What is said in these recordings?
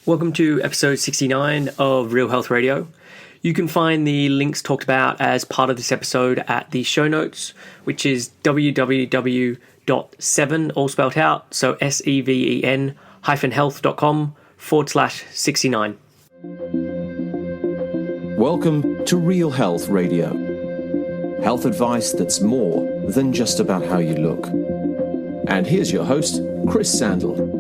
Welcome to episode 69 of Real Health Radio. You can find the links talked about as part of this episode at the show notes, which is www.7, all spelled out, so seven health.com/69. Welcome to Real Health Radio. Health advice that's more than just about how you look. And here's your host, Chris Sandel.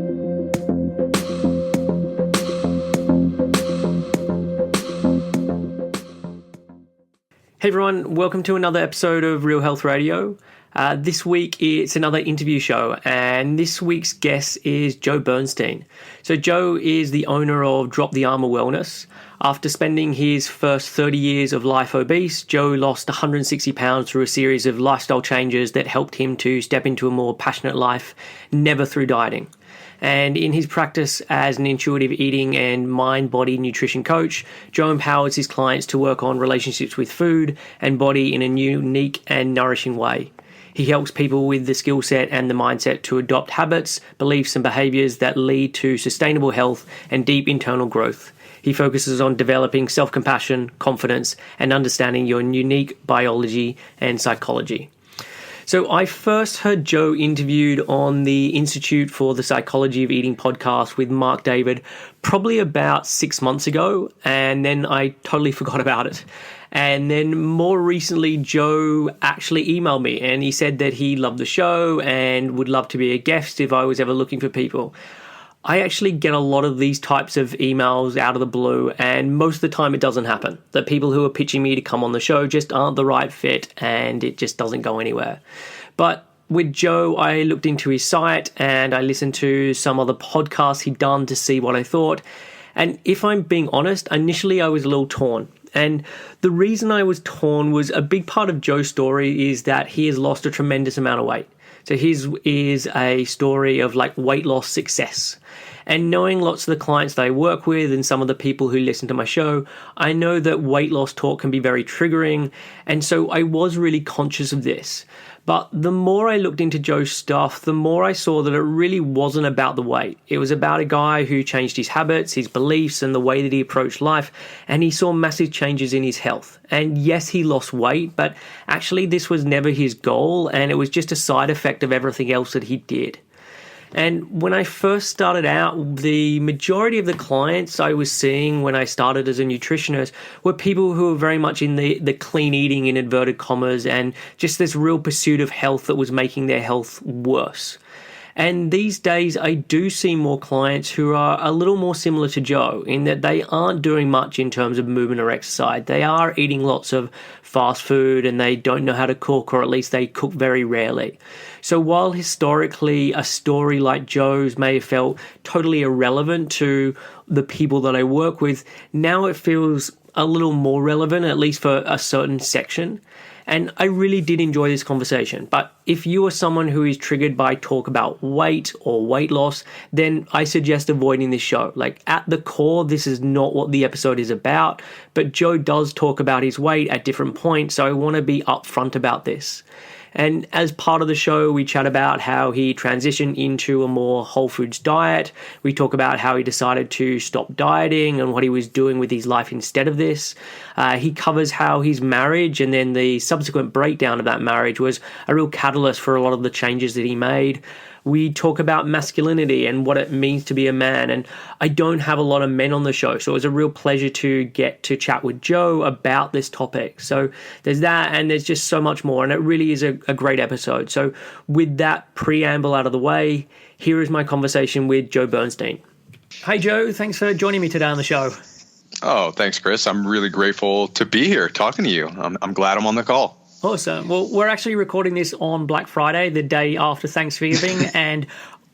Hey everyone, welcome to another episode of Real Health Radio. This week it's another interview show, and this week's guest is Joe Bernstein. So Joe is the owner of Drop the Armor Wellness. After spending his first 30 years of life obese, Joe lost 160 pounds through a series of lifestyle changes that helped him to step into a more passionate life, never through dieting. And in his practice as an intuitive eating and mind-body nutrition coach, Joe empowers his clients to work on relationships with food and body in a unique and nourishing way. He helps people with the skill set and the mindset to adopt habits, beliefs, and behaviors that lead to sustainable health and deep internal growth. He focuses on developing self-compassion, confidence, and understanding your unique biology and psychology. So I first heard Joe interviewed on the Institute for the Psychology of Eating podcast with Mark David probably about 6 months ago, and then I totally forgot about it. And then more recently, Joe actually emailed me and he said that he loved the show and would love to be a guest if I was ever looking for people. I actually get a lot of these types of emails out of the blue, and most of the time it doesn't happen. The people who are pitching me to come on the show just aren't the right fit, and it just doesn't go anywhere. But with Joe, I looked into his site and I listened to some other podcasts he'd done to see what I thought. And if I'm being honest, initially I was a little torn. And the reason I was torn was a big part of Joe's story is that he has lost a tremendous amount of weight. So his is a story of like weight loss success. And knowing lots of the clients that I work with and some of the people who listen to my show, I know that weight loss talk can be very triggering. And so I was really conscious of this. But the more I looked into Joe's stuff, the more I saw that it really wasn't about the weight. It was about a guy who changed his habits, his beliefs, and the way that he approached life, and he saw massive changes in his health. And yes, he lost weight, but actually this was never his goal, and it was just a side effect of everything else that he did. And when I first started out, the majority of the clients I was seeing when I started as a nutritionist were people who were very much in the clean eating in inverted commas and just this real pursuit of health that was making their health worse. And these days, I do see more clients who are a little more similar to Joe in that they aren't doing much in terms of movement or exercise. They are eating lots of fast food and they don't know how to cook, or at least they cook very rarely. So while historically a story like Joe's may have felt totally irrelevant to the people that I work with, now it feels a little more relevant, at least for a certain section. And I really did enjoy this conversation. But if you are someone who is triggered by talk about weight or weight loss, then I suggest avoiding this show. Like at the core, this is not what the episode is about, but Joe does talk about his weight at different points. So I want to be upfront about this. And as part of the show, we chat about how he transitioned into a more whole foods diet. We talk about how he decided to stop dieting and what he was doing with his life instead of this. He covers how his marriage and then the subsequent breakdown of that marriage was a real catalyst for a lot of the changes that he made. We talk about masculinity and what it means to be a man. And I don't have a lot of men on the show, so it was a real pleasure to get to chat with Joe about this topic. So there's that, and there's just so much more. And it really is a great episode. So with that preamble out of the way, here is my conversation with Joe Bernstein. Hi, Joe. Thanks for joining me today on the show. Oh, thanks, Chris. I'm really grateful to be here talking to you. I'm glad I'm on the call. Awesome. Well, we're actually recording this on Black Friday, the day after Thanksgiving, and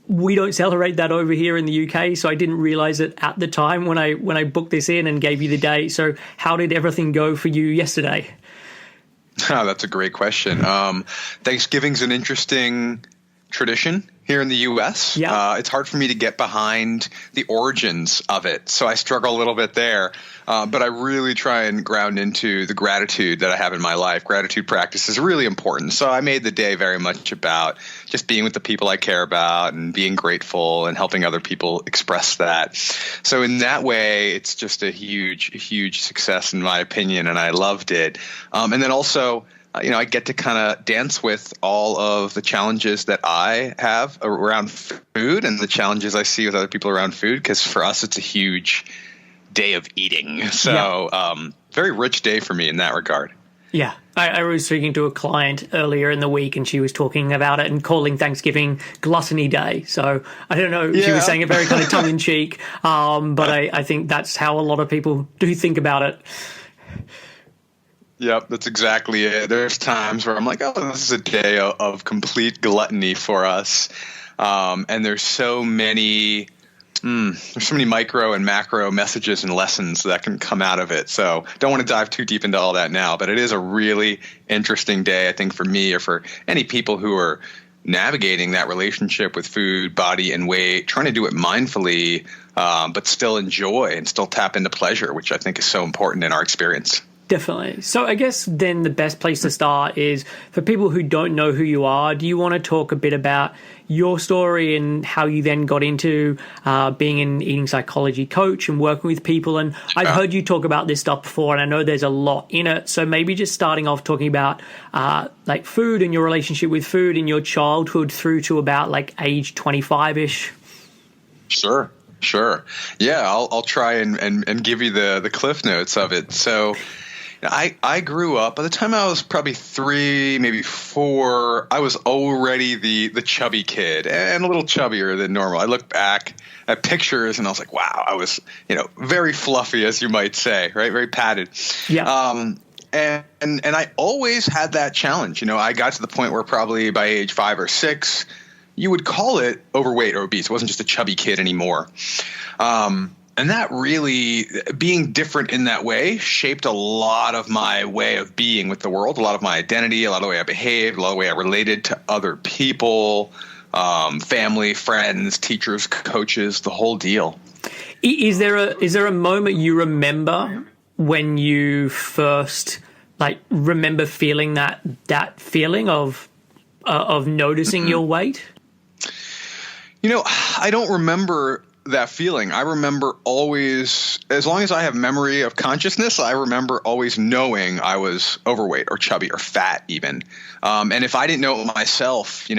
we don't celebrate that over here in the UK, so I didn't realize it at the time when I booked this in and gave you the date. So how did everything go for you yesterday? Oh, that's a great question. Thanksgiving's an interesting tradition here in the U.S. Yeah. It's hard for me to get behind the origins of it. So I struggle a little bit there. But I really try and ground into the gratitude that I have in my life. Gratitude practice is really important. So I made the day very much about just being with the people I care about and being grateful and helping other people express that. So in that way, it's just a huge success in my opinion, and I loved it. And then also, I get to kind of dance with all of the challenges that I have around food and the challenges I see with other people around food, because for us, it's a huge day of eating. So very rich day for me in that regard. Yeah. I was speaking to a client earlier in the week, and she was talking about it and calling Thanksgiving Gluttony Day. So I don't know. She was saying it very kind of tongue-in-cheek, but I think that's how a lot of people do think about it. Yep, that's exactly it. There's times where I'm like, oh, this is a day of complete gluttony for us. And there's so many micro and macro messages and lessons that can come out of it. So don't want to dive too deep into all that now, but it is a really interesting day, I think, for me or for any people who are navigating that relationship with food, body, and weight, trying to do it mindfully, but still enjoy and still tap into pleasure, which I think is so important in our experience. Definitely. So I guess then the best place to start is for people who don't know who you are. Do you want to talk a bit about your story and how you then got into being an eating psychology coach and working with people? And I've heard you talk about this stuff before, and I know there's a lot in it. So maybe just starting off talking about like food and your relationship with food in your childhood through to about like age 25-ish. Sure. Yeah, I'll try and give you the cliff notes of it. So I grew up, by the time I was probably 3, maybe 4, I was already the chubby kid, and a little chubbier than normal. I look back at pictures and I was like, wow, I was, very fluffy, as you might say, right? Very padded. Yeah. And I always had that challenge. I got to the point where probably by age 5 or 6, you would call it overweight or obese. It wasn't just a chubby kid anymore. And that really, being different in that way, shaped a lot of my way of being with the world, a lot of my identity, a lot of the way I behaved, a lot of the way I related to other people, family, friends, teachers, coaches, the whole deal. Is there a moment you remember when you first remember feeling that feeling of noticing your weight? I don't remember that feeling. I remember always, as long as I have memory of consciousness, I remember always knowing I was overweight or chubby or fat even. And if I didn't know it myself,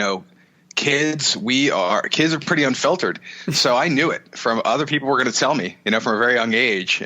kids are pretty unfiltered. So I knew it from other people were going to tell me, from a very young age,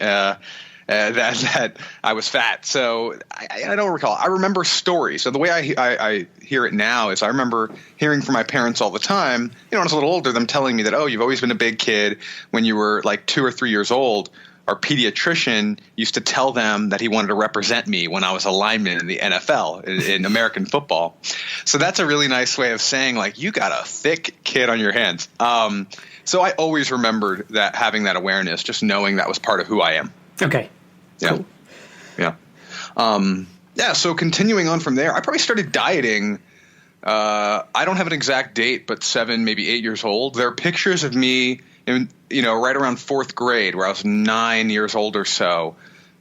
that I was fat. So I don't recall. I remember stories. So the way I hear it now is I remember hearing from my parents all the time, when I was a little older, them telling me that, oh, you've always been a big kid. When you were like 2 or 3 years old, our pediatrician used to tell them that he wanted to represent me when I was a lineman in the NFL, in American football. So that's a really nice way of saying, you got a thick kid on your hands. So I always remembered that, having that awareness, just knowing that was part of who I am. Okay. Yeah. Cool. Yeah. So continuing on from there, I probably started dieting. I don't have an exact date, but 7, maybe 8 years old. There are pictures of me in, right around 4th grade, where I was 9 years old or so.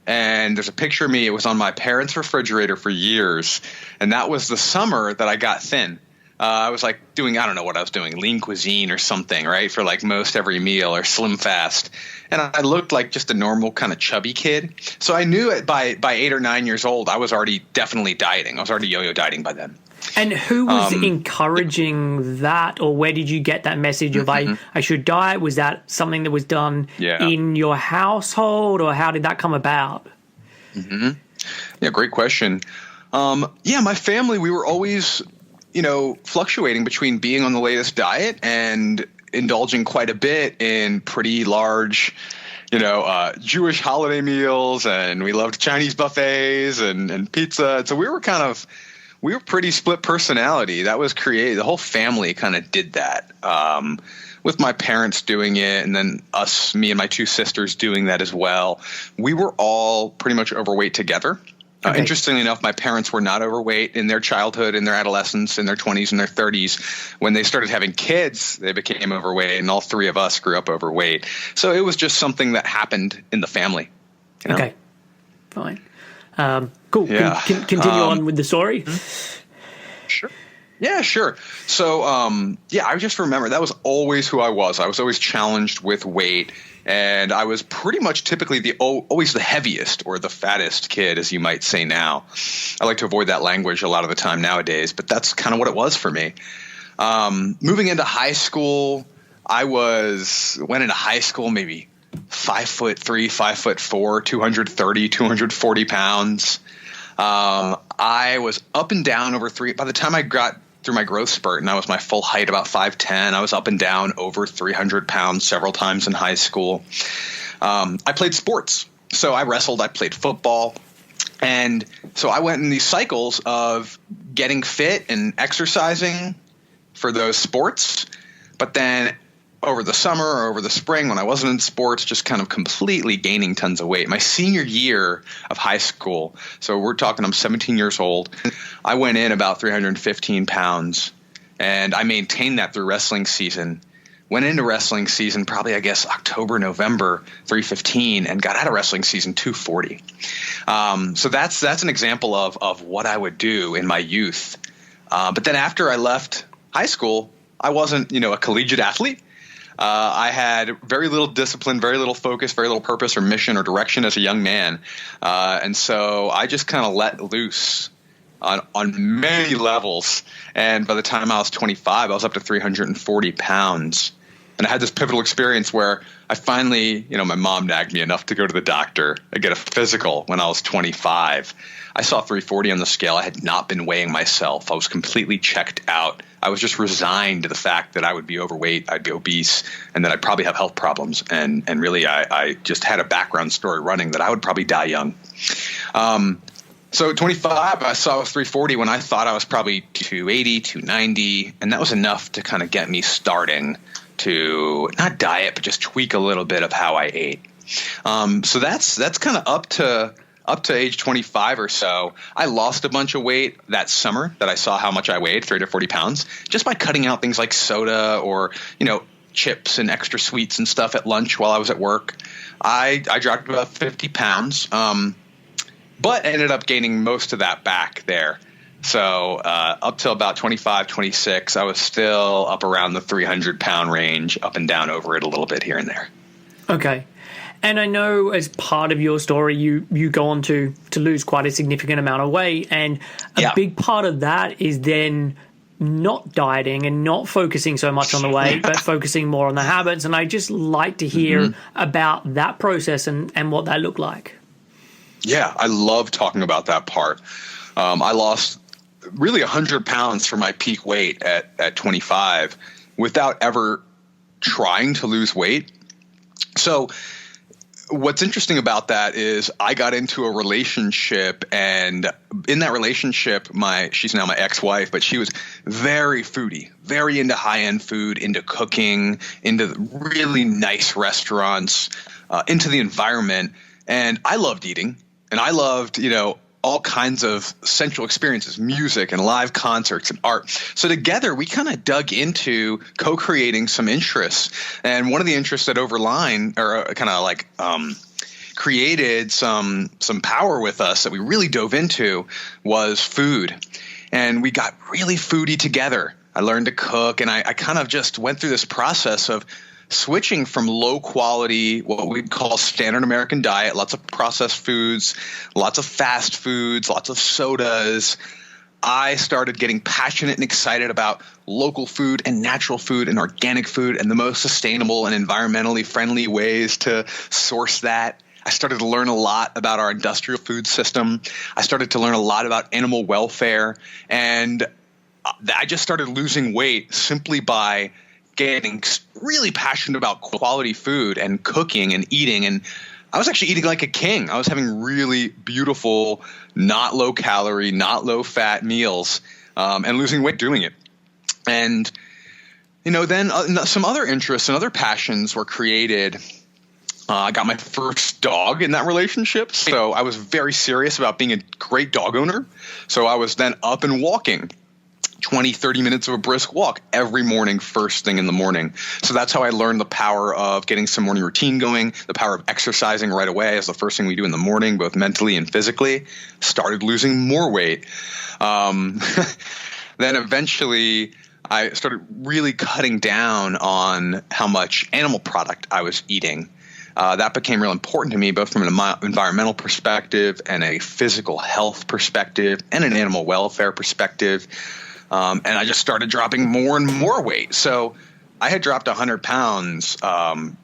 And there's a picture of me. It was on my parents' refrigerator for years. And that was the summer that I got thin. I was doing, I don't know what I was doing, lean cuisine or something, right? For most every meal, or slim fast. And I looked like just a normal kind of chubby kid. So I knew it by 8 or 9 years old, I was already definitely dieting. I was already yo-yo dieting by then. And who was encouraging that, or where did you get that message of I should diet? Was that something that was done in your household, or how did that come about? Yeah, great question. My family, we were always fluctuating between being on the latest diet and indulging quite a bit in pretty large, Jewish holiday meals, and we loved Chinese buffets and pizza. So we were pretty split personality. That was created. The whole family kind of did that, with my parents doing it, and then me and my 2 sisters doing that as well. We were all pretty much overweight together. Okay. Interestingly enough, my parents were not overweight in their childhood, in their adolescence, in their 20s and their 30s. When they started having kids, they became overweight, and all three of us grew up overweight. So it was just something that happened in the family. You know? Okay, fine. Cool. Yeah. Continue on with the story. Sure. Yeah, sure. So, I just remember that was always who I was. I was always challenged with weight. And I was pretty much typically always the heaviest or the fattest kid, as you might say now. I like to avoid that language a lot of the time nowadays, but that's kind of what it was for me. Moving into high school, went into high school maybe 5'3", 5'4", 230, 240 pounds. I was up and down over by the time I got through my growth spurt, and I was my full height, about 5'10". I was up and down over 300 pounds several times in high school. I played sports. So I wrestled, I played football. And so I went in these cycles of getting fit and exercising for those sports. But then over the summer or over the spring when I wasn't in sports, just kind of completely gaining tons of weight. My senior year of high school, so we're talking I'm 17 years old, I went in about 315 pounds, and I maintained that through wrestling season. Went into wrestling season probably, I guess, October, November, 315, and got out of wrestling season 240. So that's an example of what I would do in my youth. But then after I left high school, I wasn't, a collegiate athlete. I had very little discipline, very little focus, very little purpose or mission or direction as a young man. And so I just kind of let loose on many levels. And by the time I was 25, I was up to 340 pounds. And I had this pivotal experience where I finally, my mom nagged me enough to go to the doctor and get a physical when I was 25. I saw 340 on the scale. I had not been weighing myself. I was completely checked out. I was just resigned to the fact that I would be overweight, I'd be obese, and that I'd probably have health problems. And really, I just had a background story running that I would probably die young. So at 25, I saw I was 340 when I thought I was probably 280, 290, and that was enough to kind of get me starting to not diet, but just tweak a little bit of how I ate. So that's kind of up to age 25 or so. I lost a bunch of weight that summer that I saw how much I weighed, 30 to 40 pounds, just by cutting out things like soda or, chips and extra sweets and stuff at lunch while I was at work. I dropped about 50 pounds, but ended up gaining most of that back there. So up till about 25, 26, I was still up around the 300-pound range, up and down over it a little bit here and there. Okay. And I know as part of your story, you go on to lose quite a significant amount of weight. And a big part of that is then not dieting and not focusing so much on the weight, but focusing more on the habits. And I just like to hear about that process and what that looked like. Yeah, I love talking about that part. I lost really 100 pounds from my peak weight at 25 without ever trying to lose weight. So what's interesting about that is I got into a relationship, and in that relationship, she's now my ex-wife, but she was very foodie, very into high-end food, into cooking, into really nice restaurants, into the environment. And I loved eating, and I loved, all kinds of sensual experiences, music and live concerts and art. So together we kind of dug into co-creating some interests. And one of the interests that created some power with us that we really dove into was food. And we got really foodie together. I learned to cook, and I kind of just went through this process of switching from low quality, what we call standard American diet, lots of processed foods, lots of fast foods, lots of sodas. I started getting passionate and excited about local food and natural food and organic food and the most sustainable and environmentally friendly ways to source that. I started to learn a lot about our industrial food system. I started to learn a lot about animal welfare. And I just started losing weight simply by getting really passionate about quality food and cooking and eating. And I was actually eating like a king. I was having really beautiful, not low calorie, not low fat meals, and losing weight doing it. And, then some other interests and other passions were created I got my first dog in that relationship, so I was very serious about being a great dog owner. So I was then up and walking 20, 30 minutes of a brisk walk every morning, first thing in the morning. So that's how I learned the power of getting some morning routine going, the power of exercising right away as the first thing we do in the morning, both mentally and physically. Started losing more weight. Then eventually I started really cutting down on how much animal product I was eating. That became real important to me, both from an environmental perspective and a physical health perspective and an animal welfare perspective. And I just started dropping more and more weight. So I had dropped 100 pounds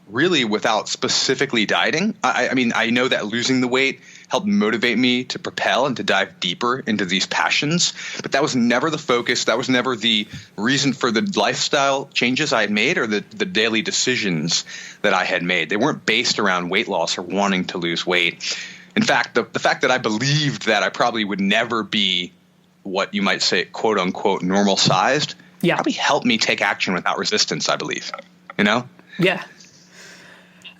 really without specifically dieting. I mean, I know that losing the weight helped motivate me to propel and to dive deeper into these passions. But that was never the focus. That was never the reason for the lifestyle changes I had made or the daily decisions that I had made. They weren't based around weight loss or wanting to lose weight. In fact, the fact that I believed that I probably would never be what you might say, quote unquote, normal sized, probably helped me take action without resistance, I believe, you know? Yeah.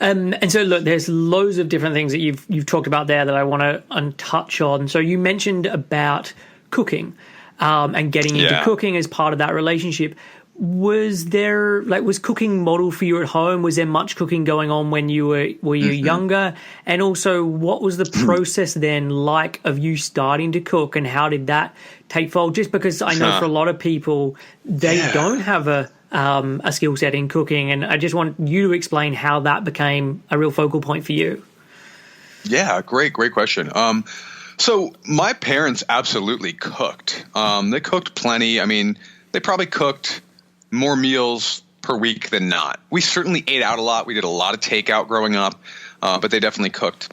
And so, look, there's loads of different things that you've talked about there that I want to touch on. So you mentioned about cooking and getting into cooking as part of that relationship. Was cooking model for you at home? Was there much cooking going on when you were younger? And also, what was the process then like of you starting to cook, and how did that take fold? Just because I know for a lot of people, they don't have a skill set in cooking, and I just want you to explain how that became a real focal point for you. Yeah, great question. So my parents absolutely cooked. They cooked plenty. I mean, they probably cooked more meals per week than not. We certainly ate out a lot. We did a lot of takeout growing up, but they definitely cooked.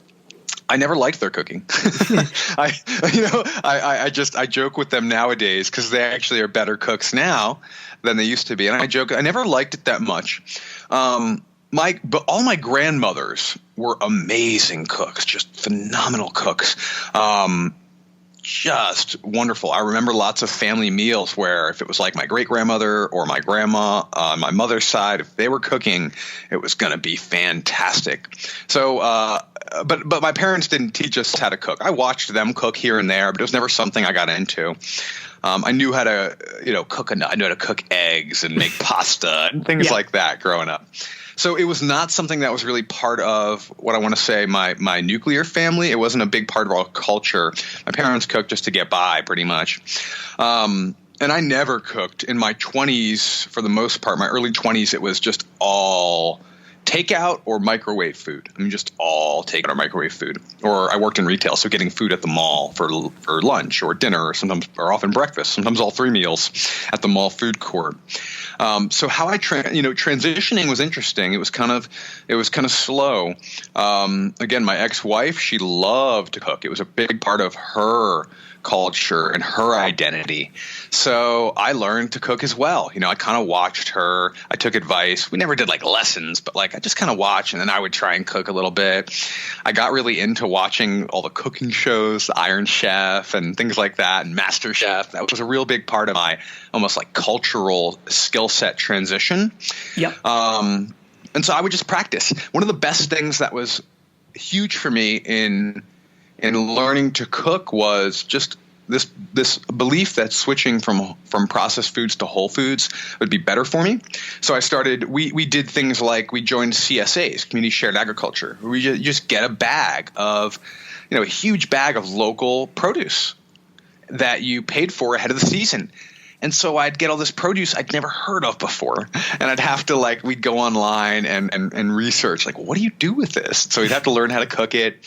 I never liked their cooking. I joke with them nowadays because they actually are better cooks now than they used to be. And I joke, I never liked it that much. But all my grandmothers were amazing cooks, just phenomenal cooks. Just wonderful. I remember lots of family meals where if it was like my great grandmother or my grandma on my mother's side, if they were cooking, it was going to be fantastic. So, but my parents didn't teach us how to cook. I watched them cook here and there, but it was never something I got into. I knew how to, cook. I knew how to cook eggs and make pasta and things like that growing up. So it was not something that was really part of what I want to say my nuclear family. It wasn't a big part of our culture. My parents cooked just to get by, pretty much. And I never cooked. In my 20s, for the most part, my early 20s, it was just all takeout or microwave food. I mean, just all takeout or microwave food. Or I worked in retail, so getting food at the mall for lunch or dinner, or sometimes, or often breakfast, sometimes all three meals at the mall food court. So how I transitioning was interesting. It was kind of slow. Again, my ex-wife, she loved to cook. It was a big part of her culture and her identity. So I learned to cook as well. I kind of watched her. I took advice. We never did like lessons, but like I just kind of watched, and then I would try and cook a little bit. I got really into watching all the cooking shows, the Iron Chef and things like that, and Master Chef. That was a real big part of my almost like cultural skill set transition. Yep. And so I would just practice. One of the best things that was huge for me in learning to cook was just this belief that switching from processed foods to whole foods would be better for me. So I started, we did things like we joined CSAs, Community Shared Agriculture, where we just get a bag of, a huge bag of local produce that you paid for ahead of the season. And so I'd get all this produce I'd never heard of before, and I'd have to we'd go online and research what do you do with this? So we'd have to learn how to cook it,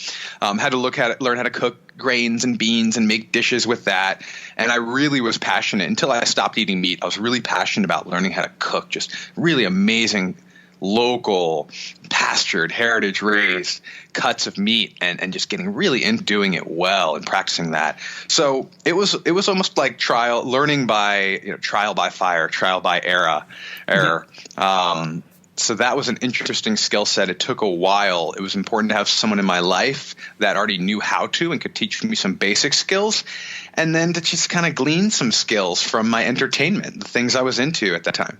had to learn how to cook grains and beans and make dishes with that. And I really was passionate until I stopped eating meat. I was really passionate about learning how to cook just really amazing local, pastured, heritage raised cuts of meat and just getting really into doing it well and practicing that. So it was almost like learning by trial by fire, trial by error. So that was an interesting skill set. It took a while. It was important to have someone in my life that already knew how to and could teach me some basic skills, and then to just kind of glean some skills from my entertainment, the things I was into at that time.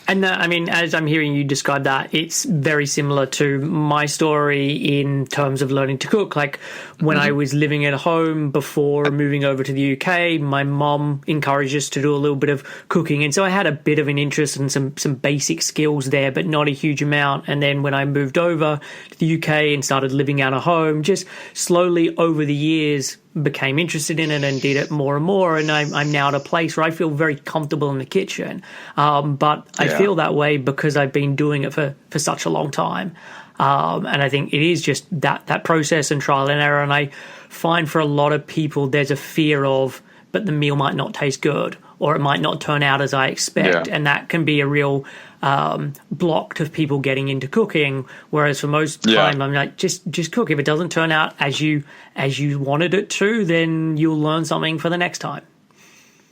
And I mean, as I'm hearing you describe that, it's very similar to my story in terms of learning to cook. Like when I was living at home before moving over to the UK, my mom encouraged us to do a little bit of cooking. And so I had a bit of an interest in some basic skills there, but not a huge amount. And then when I moved over to the UK and started living out of home, just slowly over the years, became interested in it and did it more and more, and I'm now at a place where I feel very comfortable in the kitchen, but I feel that way because I've been doing it for such a long time, and I think it is just that process and trial and error. And I find for a lot of people there's a fear of, but the meal might not taste good, or it might not turn out as I expect, and that can be a real block to people getting into cooking. Whereas for most time, I'm like, just cook. If it doesn't turn out as you wanted it to, then you'll learn something for the next time.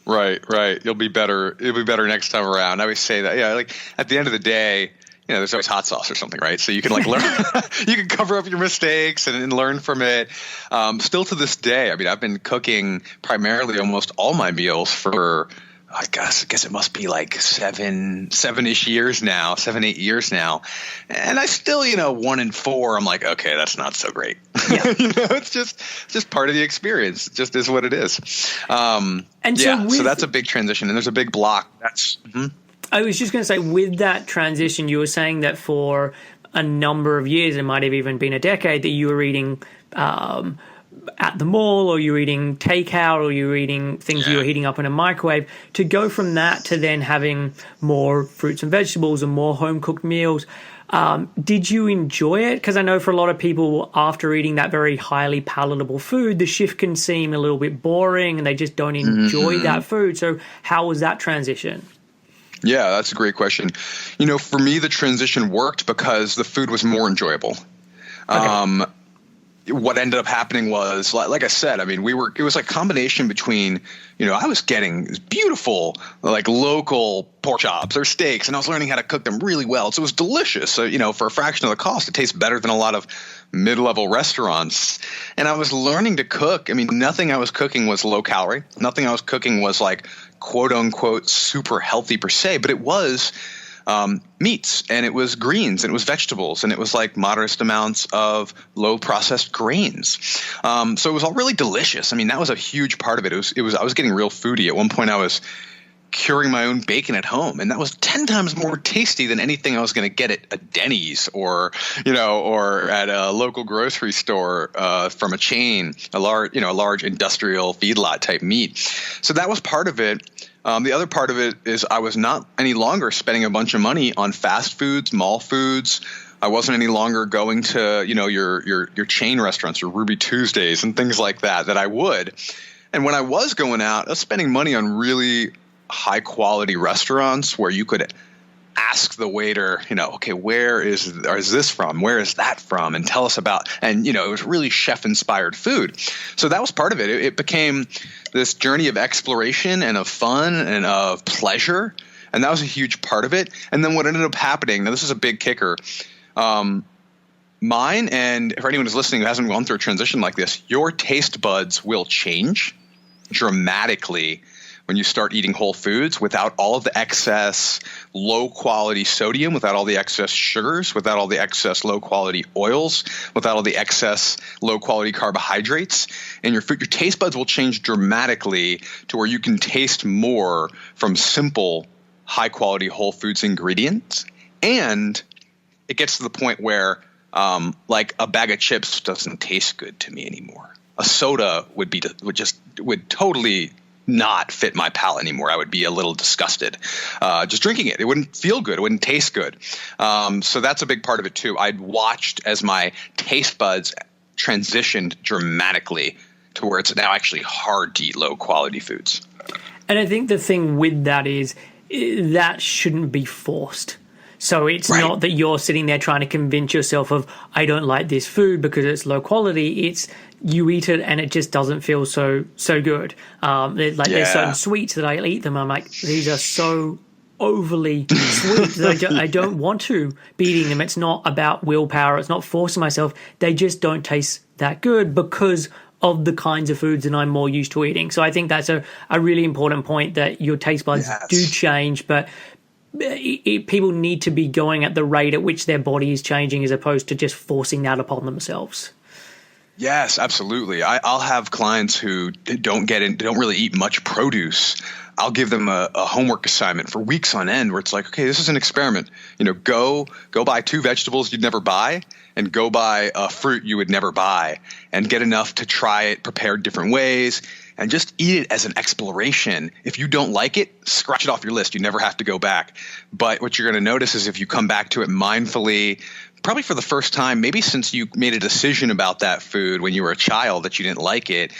Right. You'll be better. It'll be better next time around. I always say that. Yeah, like at the end of the day, there's always hot sauce or something, right? So you can like learn, you can cover up your mistakes and learn from it. Still to this day, I mean, I've been cooking primarily almost all my meals for, I guess it must be like 7-8 years now. And I still, 1 in 4, I'm like, okay, that's not so great. Yeah. It's just part of the experience. It just is what it is. So that's a big transition, and there's a big block. I was just going to say, with that transition, you were saying that for a number of years, it might have even been a decade, that you were eating at the mall, or you're eating takeout, or you're eating things you were heating up in a microwave. To go from that to then having more fruits and vegetables and more home-cooked meals, did you enjoy it? Because I know for a lot of people, after eating that very highly palatable food, the shift can seem a little bit boring and they just don't enjoy that food. So how was that transition? Yeah, that's a great question. For me, the transition worked because the food was more enjoyable. Okay. What ended up happening was, like I said, I mean, it was like a combination between, I was getting beautiful, like local pork chops or steaks, and I was learning how to cook them really well. So it was delicious. So, for a fraction of the cost, it tastes better than a lot of mid-level restaurants. And I was learning to cook. I mean, nothing I was cooking was low calorie. Nothing I was cooking was like quote unquote super healthy per se, but it was meats, and it was greens, and it was vegetables, and it was like moderate amounts of low processed grains. So it was all really delicious. I mean, that was a huge part of it. I was getting real foodie. At one point I was curing my own bacon at home, and that was 10 times more tasty than anything I was going to get at a Denny's or at a local grocery store from a chain, a large industrial feedlot type meat. So that was part of it. The other part of it is I was not any longer spending a bunch of money on fast foods, mall foods. I wasn't any longer going to, your chain restaurants, your Ruby Tuesdays and things like that I would. And when I was going out, I was spending money on really high quality restaurants where you could ask the waiter, okay, where is this from? Where is that from? And tell us about, and, it was really chef inspired food. So that was part of it. It became this journey of exploration and of fun and of pleasure. And that was a huge part of it. And then what ended up happening, now this is a big kicker, mine, and for anyone who's listening who hasn't gone through a transition like this, your taste buds will change dramatically when you start eating whole foods without all of the excess low quality sodium, without all the excess sugars, without all the excess low quality oils, without all the excess low quality carbohydrates. And your food, your taste buds will change dramatically to where you can taste more from simple, high quality whole foods ingredients. And it gets to the point where like a bag of chips doesn't taste good to me anymore. A soda would totally not fit my palate anymore. I would be a little disgusted just drinking it. It wouldn't feel good. It wouldn't taste good. So that's a big part of it too. I'd watched as my taste buds transitioned dramatically to where it's now actually hard to eat low quality foods. And I think the thing with that is that shouldn't be forced. So it's not that you're sitting there trying to convince yourself of, I don't like this food because it's low quality. It's you eat it and it just doesn't feel so good. There's certain sweets that I eat them. I'm like, these are so overly sweet that I don't want to be eating them. It's not about willpower. It's not forcing myself. They just don't taste that good because of the kinds of foods that I'm more used to eating. So I think that's a really important point, that your taste buds do change, but people need to be going at the rate at which their body is changing as opposed to just forcing that upon themselves. Yes, absolutely. I'll have clients who don't really eat much produce. I'll give them a homework assignment for weeks on end where it's like, okay, this is an experiment. Go buy 2 vegetables you'd never buy and go buy a fruit you would never buy and get enough to try it prepared different ways and just eat it as an exploration. If you don't like it, scratch it off your list. You never have to go back. But what you're going to notice is if you come back to it mindfully, probably for the first time, maybe since you made a decision about that food when you were a child that you didn't like it,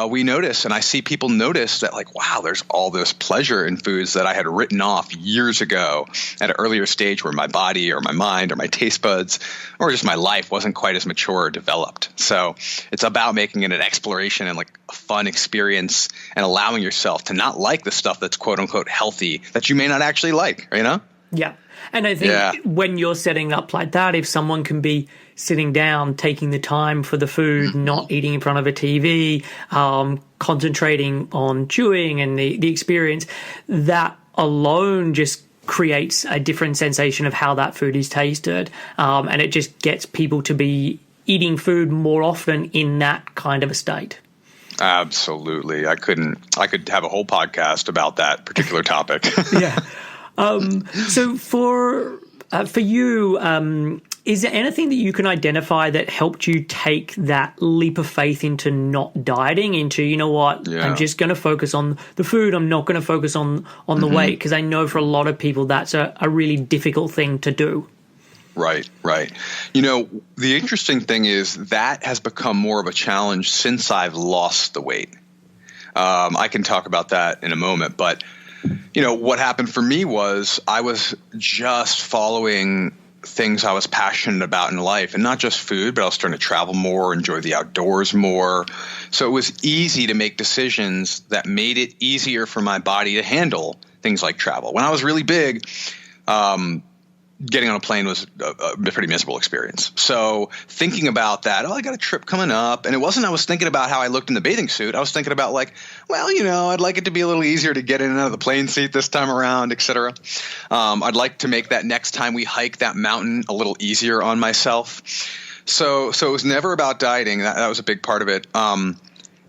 we notice, and I see people notice that like, wow, there's all this pleasure in foods that I had written off years ago at an earlier stage where my body or my mind or my taste buds or just my life wasn't quite as mature or developed. So it's about making it an exploration and like a fun experience and allowing yourself to not like the stuff that's quote unquote healthy that you may not actually like, Yeah. And I think when you're setting up like that, if someone can be sitting down, taking the time for the food, not eating in front of a TV, concentrating on chewing and the experience, that alone just creates a different sensation of how that food is tasted. And it just gets people to be eating food more often in that kind of a state. Absolutely. I could have a whole podcast about that particular topic. Yeah. So for you, is there anything that you can identify that helped you take that leap of faith into not dieting, into, I'm just going to focus on the food. I'm not going to focus on the weight, because I know for a lot of people that's a really difficult thing to do. Right. The interesting thing is that has become more of a challenge since I've lost the weight. I can talk about that in a moment, but what happened for me was I was just following things I was passionate about in life, and not just food, but I was starting to travel more, enjoy the outdoors more. So it was easy to make decisions that made it easier for my body to handle things like travel. When I was really big, getting on a plane was a pretty miserable experience. So thinking about that, I got a trip coming up. And it wasn't I was thinking about how I looked in the bathing suit. I was thinking about like, I'd like it to be a little easier to get in and out of the plane seat this time around, et cetera. I'd like to make that next time we hike that mountain a little easier on myself. So it was never about dieting. That was a big part of it.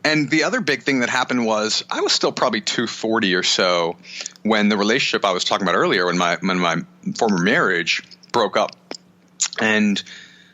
And the other big thing that happened was I was still probably 240 or so when the relationship I was talking about earlier, when my former marriage broke up. And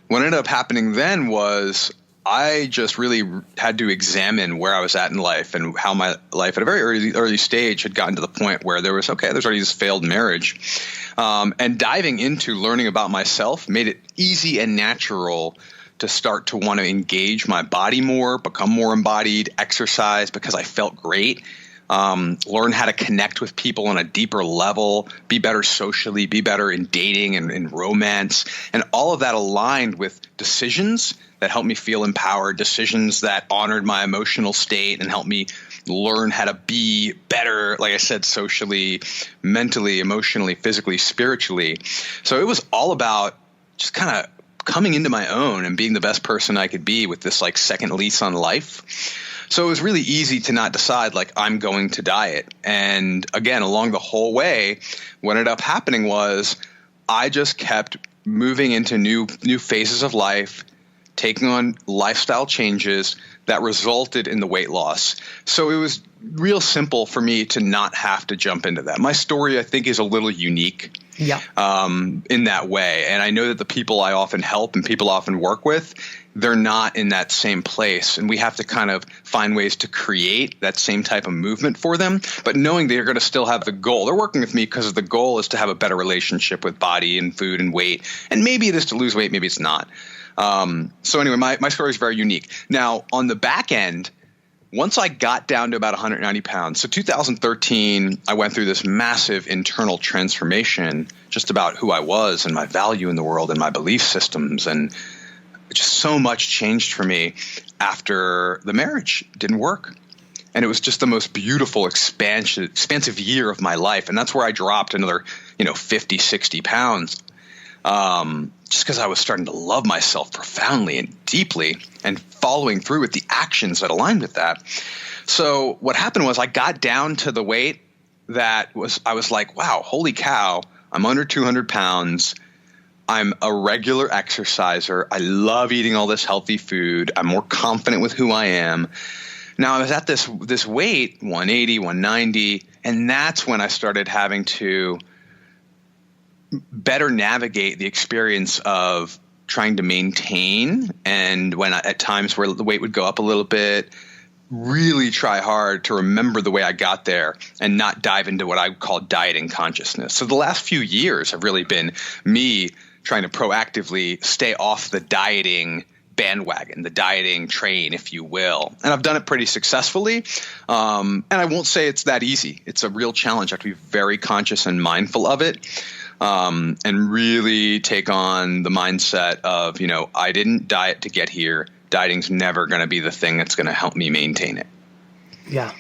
what ended up happening then was I just really had to examine where I was at in life and how my life at a very early stage had gotten to the point where there's already this failed marriage. And diving into learning about myself made it easy and natural to start to want to engage my body more, become more embodied, exercise because I felt great, learn how to connect with people on a deeper level, be better socially, be better in dating and in romance. And all of that aligned with decisions that helped me feel empowered, decisions that honored my emotional state and helped me learn how to be better, like I said, socially, mentally, emotionally, physically, spiritually. So it was all about just kind of coming into my own and being the best person I could be with this like second lease on life. So it was really easy to not decide like I'm going to diet. And again, along the whole way, what ended up happening was I just kept moving into new phases of life, taking on lifestyle changes that resulted in the weight loss. So it was real simple for me to not have to jump into that. My story, I think, is a little unique. In that way. And I know that the people I often help and people I often work with, they're not in that same place. And we have to kind of find ways to create that same type of movement for them, but knowing they're going to still have the goal. They're working with me because the goal is to have a better relationship with body and food and weight. And maybe it is to lose weight, maybe it's not. So anyway, my story is very unique. Now, on the back end, once I got down to about 190 pounds, so 2013, I went through this massive internal transformation just about who I was and my value in the world and my belief systems. And just so much changed for me after the marriage didn't work. And it was just the most beautiful, expansive year of my life. And that's where I dropped another, 50, 60 pounds. Just because I was starting to love myself profoundly and deeply and following through with the actions that aligned with that. So what happened was I got down to the weight I was like, wow, holy cow, I'm under 200 pounds. I'm a regular exerciser. I love eating all this healthy food. I'm more confident with who I am. Now I was at this weight, 180, 190, and that's when I started having to better navigate the experience of trying to maintain, and when at times where the weight would go up a little bit, really try hard to remember the way I got there and not dive into what I would call dieting consciousness. So the last few years have really been me trying to proactively stay off the dieting bandwagon, the dieting train, if you will. And I've done it pretty successfully. And I won't say it's that easy. It's a real challenge. I have to be very conscious and mindful of it. And really take on the mindset of, I didn't diet to get here. Dieting's never going to be the thing that's going to help me maintain it. Yeah.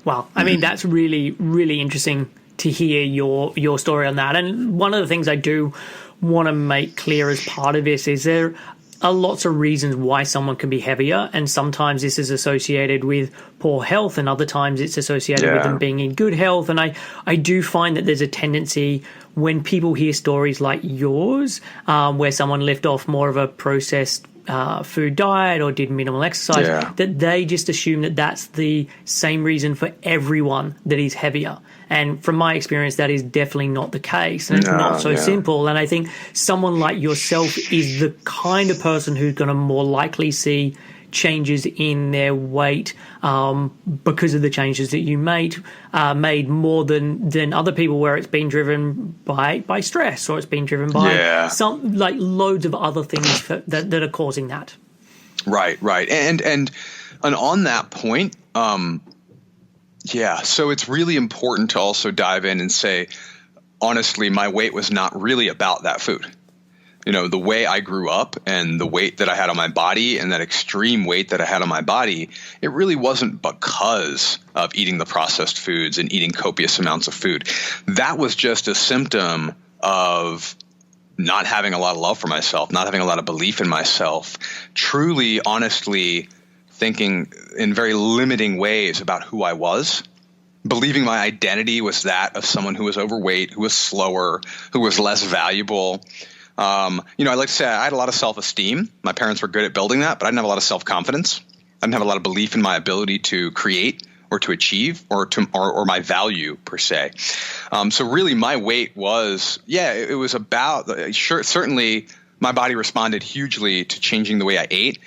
Well, I mean, that's really, really interesting to hear your story on that. And one of the things I do want to make clear as part of this is there are lots of reasons why someone can be heavier, and sometimes this is associated with poor health, and other times it's associated with them being in good health. And I do find that there's a tendency when people hear stories like yours, where someone lived off more of a processed food diet or did minimal exercise, that they just assume that that's the same reason for everyone that is heavier. And from my experience, that is definitely not the case. And it's not so simple. And I think someone like yourself is the kind of person who's going to more likely see changes in their weight because of the changes that you made more than other people, where it's been driven by stress, or it's been driven by some like loads of other things that are causing that. Right. And on that point, so it's really important to also dive in and say, honestly, my weight was not really about that food. The way I grew up and the weight that I had on my body and that extreme weight that I had on my body, it really wasn't because of eating the processed foods and eating copious amounts of food. That was just a symptom of not having a lot of love for myself, not having a lot of belief in myself, truly, honestly thinking in very limiting ways about who I was, believing my identity was that of someone who was overweight, who was slower, who was less valuable. I like to say I had a lot of self-esteem. My parents were good at building that, but I didn't have a lot of self-confidence. I didn't have a lot of belief in my ability to create or to achieve or my value per se. So really my weight was, it was about, certainly my body responded hugely to changing the way I ate,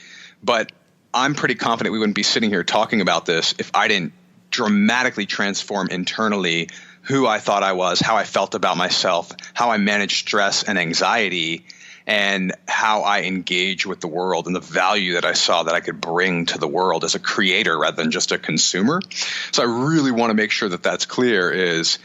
but I'm pretty confident we wouldn't be sitting here talking about this if I didn't dramatically transform internally who I thought I was, how I felt about myself, how I managed stress and anxiety, and how I engage with the world and the value that I saw that I could bring to the world as a creator rather than just a consumer. So I really want to make sure that that's clear is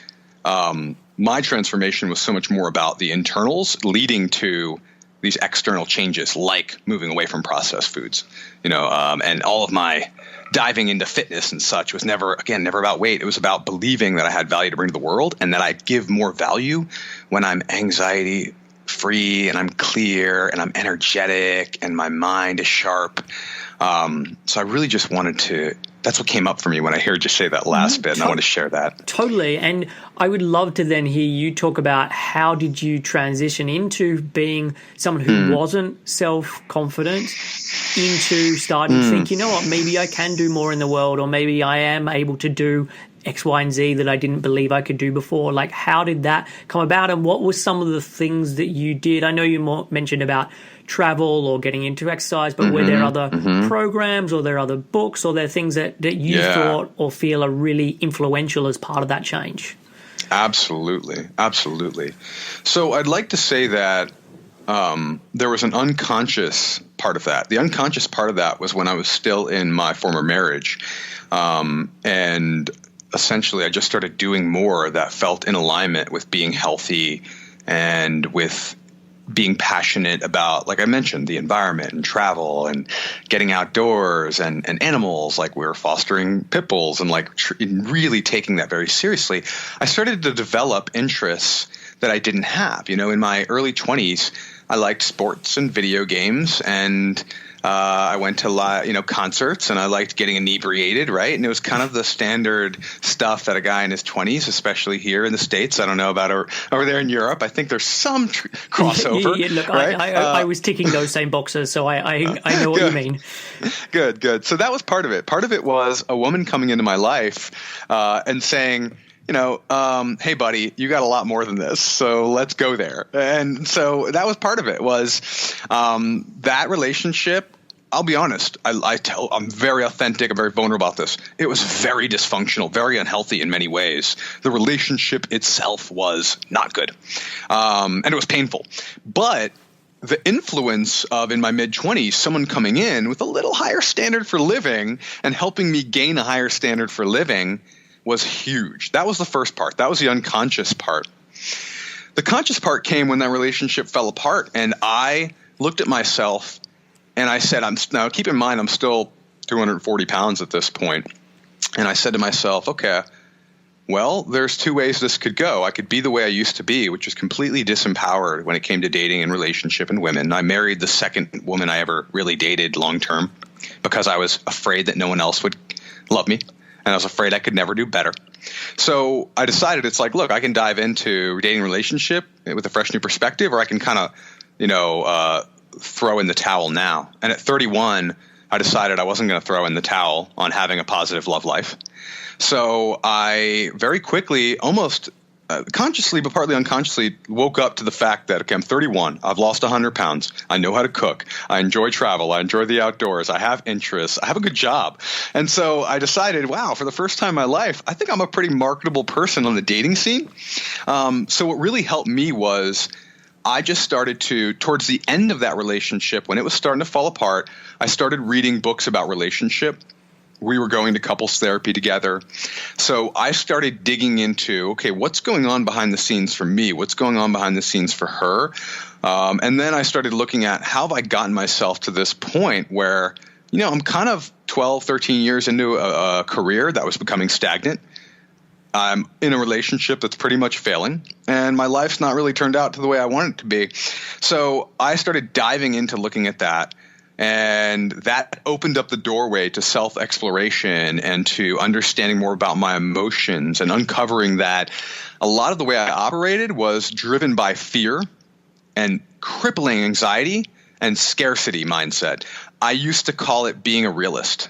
my transformation was so much more about the internals leading to these external changes, like moving away from processed foods, and all of my diving into fitness and such was never about weight. It was about believing that I had value to bring to the world and that I give more value when I'm anxiety free and I'm clear and I'm energetic and my mind is sharp. So I really just wanted to, that's what came up for me when I heard you say that last bit, and I want to share that. Totally. And I would love to then hear you talk about how did you transition into being someone who wasn't self-confident into starting to think, what, maybe I can do more in the world, or maybe I am able to do X, Y, and Z that I didn't believe I could do before. Like, how did that come about, and what were some of the things that you did? I know you mentioned about travel or getting into exercise, but were there other programs, or there other books, or there things that you thought or feel are really influential as part of that change? Absolutely. So I'd like to say that there was an unconscious part of that. The unconscious part of that was when I was still in my former marriage. And essentially I just started doing more that felt in alignment with being healthy and with being passionate about, like I mentioned, the environment and travel and getting outdoors and animals. Like we were fostering pit bulls and really taking that very seriously. I started to develop interests that I didn't have. In my early 20s, I liked sports and video games, and I went to concerts, and I liked getting inebriated, right? And it was kind of the standard stuff that a guy in his 20s, especially here in the States, I don't know about over there in Europe. I think there's some crossover. Yeah, look, right? I was ticking those same boxes, so I know what you mean. Good. So that was part of it. Part of it was a woman coming into my life and saying, hey, buddy, you got a lot more than this, so let's go there. And so that was part of it, was that relationship. I'll be honest. I'm very authentic. I'm very vulnerable about this. It was very dysfunctional, very unhealthy in many ways. The relationship itself was not good, and it was painful. But the influence of, in my mid-20s, someone coming in with a little higher standard for living and helping me gain a higher standard for living was huge. That was the first part. That was the unconscious part. The conscious part came when that relationship fell apart, and I looked at myself and I said, now keep in mind, I'm still 240 pounds at this point. And I said to myself, okay, well, there's two ways this could go. I could be the way I used to be, which is completely disempowered when it came to dating and relationship and women. I married the second woman I ever really dated long term because I was afraid that no one else would love me. And I was afraid I could never do better. So I decided, it's like, look, I can dive into dating relationship with a fresh new perspective, or I can kind of, throw in the towel now. And at 31, I decided I wasn't going to throw in the towel on having a positive love life. So I very quickly, almost consciously, but partly unconsciously, woke up to the fact that, okay, I'm 31. I've lost 100 pounds. I know how to cook. I enjoy travel. I enjoy the outdoors. I have interests. I have a good job. And so I decided, wow, for the first time in my life, I think I'm a pretty marketable person on the dating scene. So what really helped me was I just started to, towards the end of that relationship, when it was starting to fall apart, I started reading books about relationship. We were going to couples therapy together. So I started digging into, okay, what's going on behind the scenes for me? What's going on behind the scenes for her? And then I started looking at, how have I gotten myself to this point where, I'm kind of 12, 13 years into a career that was becoming stagnant. I'm in a relationship that's pretty much failing, and my life's not really turned out to the way I want it to be. So I started diving into looking at that, and that opened up the doorway to self-exploration and to understanding more about my emotions and uncovering that a lot of the way I operated was driven by fear and crippling anxiety and scarcity mindset. I used to call it being a realist.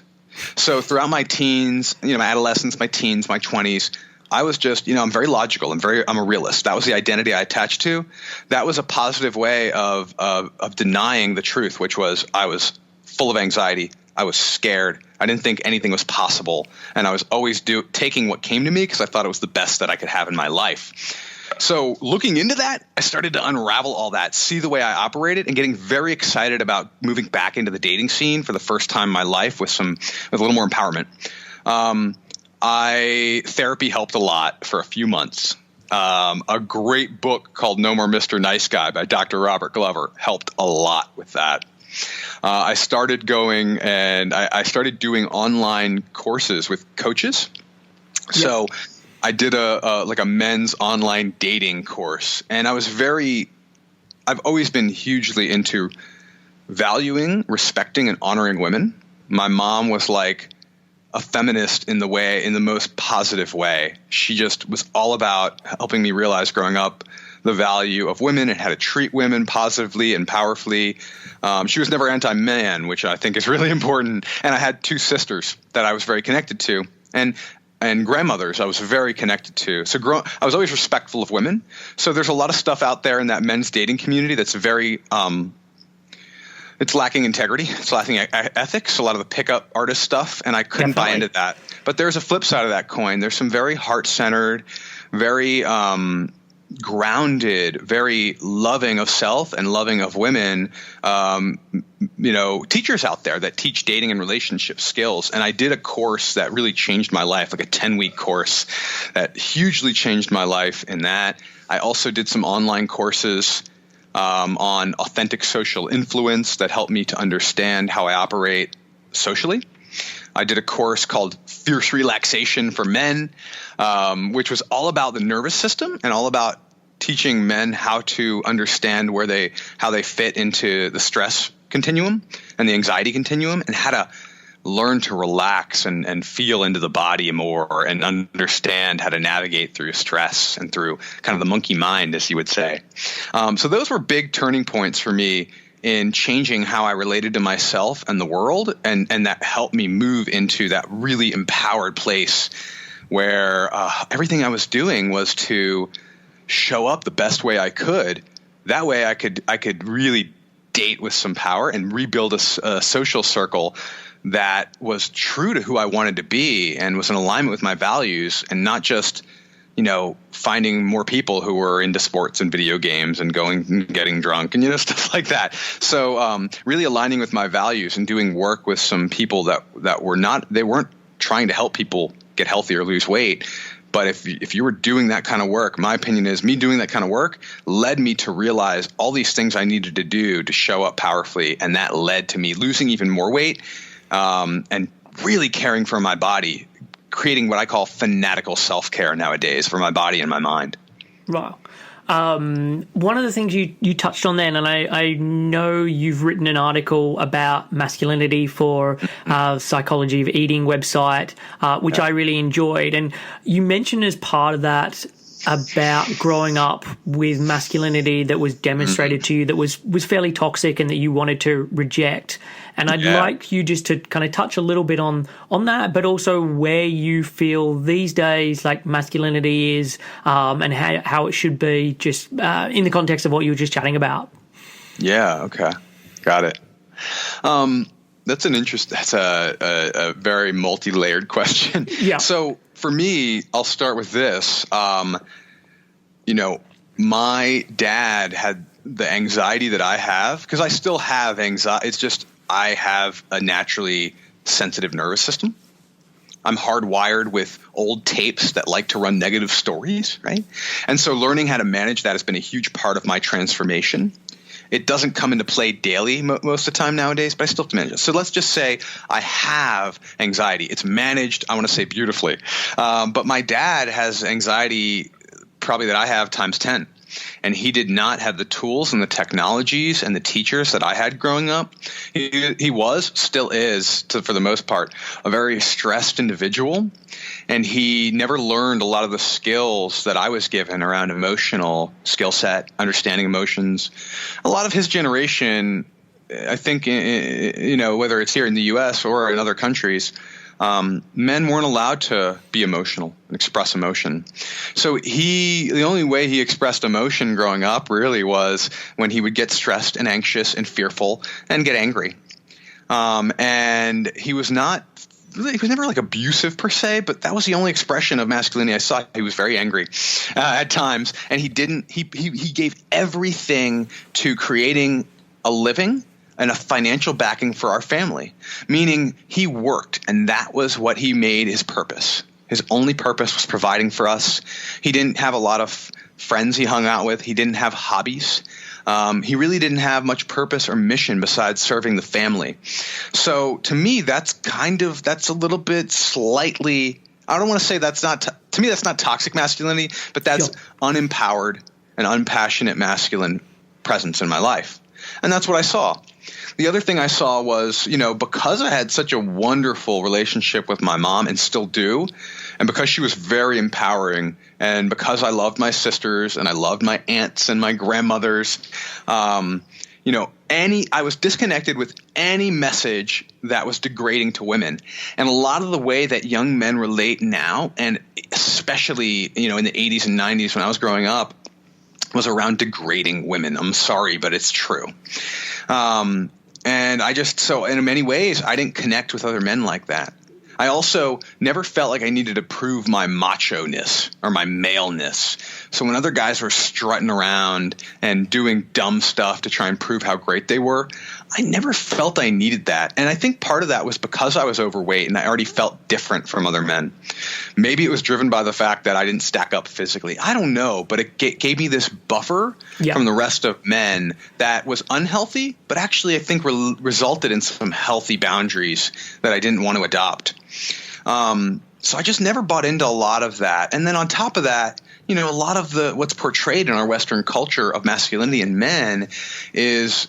So throughout my teens, my adolescence, my teens, my 20s, I was just, I'm very logical. I'm a realist. That was the identity I attached to. That was a positive way of denying the truth, which was I was full of anxiety. I was scared. I didn't think anything was possible. And I was always taking what came to me because I thought it was the best that I could have in my life. So looking into that, I started to unravel all that, see the way I operated, and getting very excited about moving back into the dating scene for the first time in my life with a little more empowerment. Therapy helped a lot for a few months. A great book called No More Mr. Nice Guy by Dr. Robert Glover helped a lot with that. I started going and I started doing online courses with coaches. Yep. So I did a men's online dating course, and I've always been hugely into valuing, respecting, and honoring women. My mom was like a feminist in the most positive way. She just was all about helping me realize growing up the value of women and how to treat women positively and powerfully. She was never anti-man, which I think is really important. And I had two sisters that I was very connected to, and grandmothers I was very connected to. So I was always respectful of women. So there's a lot of stuff out there in that men's dating community that's very it's lacking integrity. It's lacking ethics, a lot of the pickup artist stuff, and I couldn't buy into that. But there's a flip side of that coin. There's some very heart-centered, very grounded, very loving of self and loving of women, teachers out there that teach dating and relationship skills. And I did a course that really changed my life, like a 10-week course that hugely changed my life in that. I also did some online courses on authentic social influence that helped me to understand how I operate socially. I did a course called Fierce Relaxation for Men, which was all about the nervous system and all about teaching men how to understand how they fit into the stress continuum and the anxiety continuum, and how to learn to relax and feel into the body more and understand how to navigate through stress and through kind of the monkey mind, as you would say. So those were big turning points for me in changing how I related to myself and the world, and that helped me move into that really empowered place where everything I was doing was to show up the best way I could. That way I could really date with some power and rebuild a social circle that was true to who I wanted to be and was in alignment with my values, and not just, finding more people who were into sports and video games and going and getting drunk and, stuff like that. So really aligning with my values and doing work with some people that they weren't trying to help people get healthy or lose weight. But if you were doing that kind of work, my opinion is me doing that kind of work led me to realize all these things I needed to do to show up powerfully. And that led to me losing even more weight, and really caring for my body, creating what I call fanatical self-care nowadays for my body and my mind. Wow. One of the things you touched on then, and I know you've written an article about masculinity for Psychology of Eating website, which I really enjoyed. And you mentioned as part of that about growing up with masculinity that was demonstrated to you that was fairly toxic and that you wanted to reject. And I'd like you just to kind of touch a little bit on that, but also where you feel these days like masculinity is, and how it should be, just in the context of what you were just chatting about. Yeah. Okay. Got it. That's a very multi-layered question. Yeah. So for me, I'll start with this. My dad had the anxiety that I have, because I still have anxiety. It's just I have a naturally sensitive nervous system. I'm hardwired with old tapes that like to run negative stories, right? And so learning how to manage that has been a huge part of my transformation. It doesn't come into play daily most of the time nowadays, but I still have to manage it. So let's just say I have anxiety. It's managed, I want to say, beautifully. But my dad has anxiety probably that I have times 10. And he did not have the tools and the technologies and the teachers that I had growing up. He still is, for the most part, a very stressed individual. And he never learned a lot of the skills that I was given around emotional skill set, understanding emotions. A lot of his generation, I think, whether it's here in the U.S. or in other countries, men weren't allowed to be emotional and express emotion. So the only way he expressed emotion growing up really was when he would get stressed and anxious and fearful and get angry. And he was never like abusive per se, but that was the only expression of masculinity I saw. He was very angry at times, and he gave everything to creating a living and a financial backing for our family, meaning he worked, and that was what he made his purpose. His only purpose was providing for us. He didn't have a lot of friends he hung out with. He didn't have hobbies. He really didn't have much purpose or mission besides serving the family. So to me, that's a little bit slightly, I don't want to say that's not toxic masculinity, but that's unempowered and unpassionate masculine presence in my life. And that's what I saw. The other thing I saw was, because I had such a wonderful relationship with my mom and still do, and because she was very empowering, and because I loved my sisters and I loved my aunts and my grandmothers, I was disconnected with any message that was degrading to women. And a lot of the way that young men relate now, and especially, in the 80s and 90s when I was growing up, was around degrading women. I'm sorry, but it's true. And so in many ways, I didn't connect with other men like that. I also never felt like I needed to prove my macho-ness or my maleness. So when other guys were strutting around and doing dumb stuff to try and prove how great they were, I never felt I needed that. And I think part of that was because I was overweight and I already felt different from other men. Maybe it was driven by the fact that I didn't stack up physically. I don't know, but it gave me this buffer from the rest of men that was unhealthy, but actually I think resulted in some healthy boundaries that I didn't want to adopt. So I just never bought into a lot of that. And then on top of that, a lot of what's portrayed in our Western culture of masculinity in men is,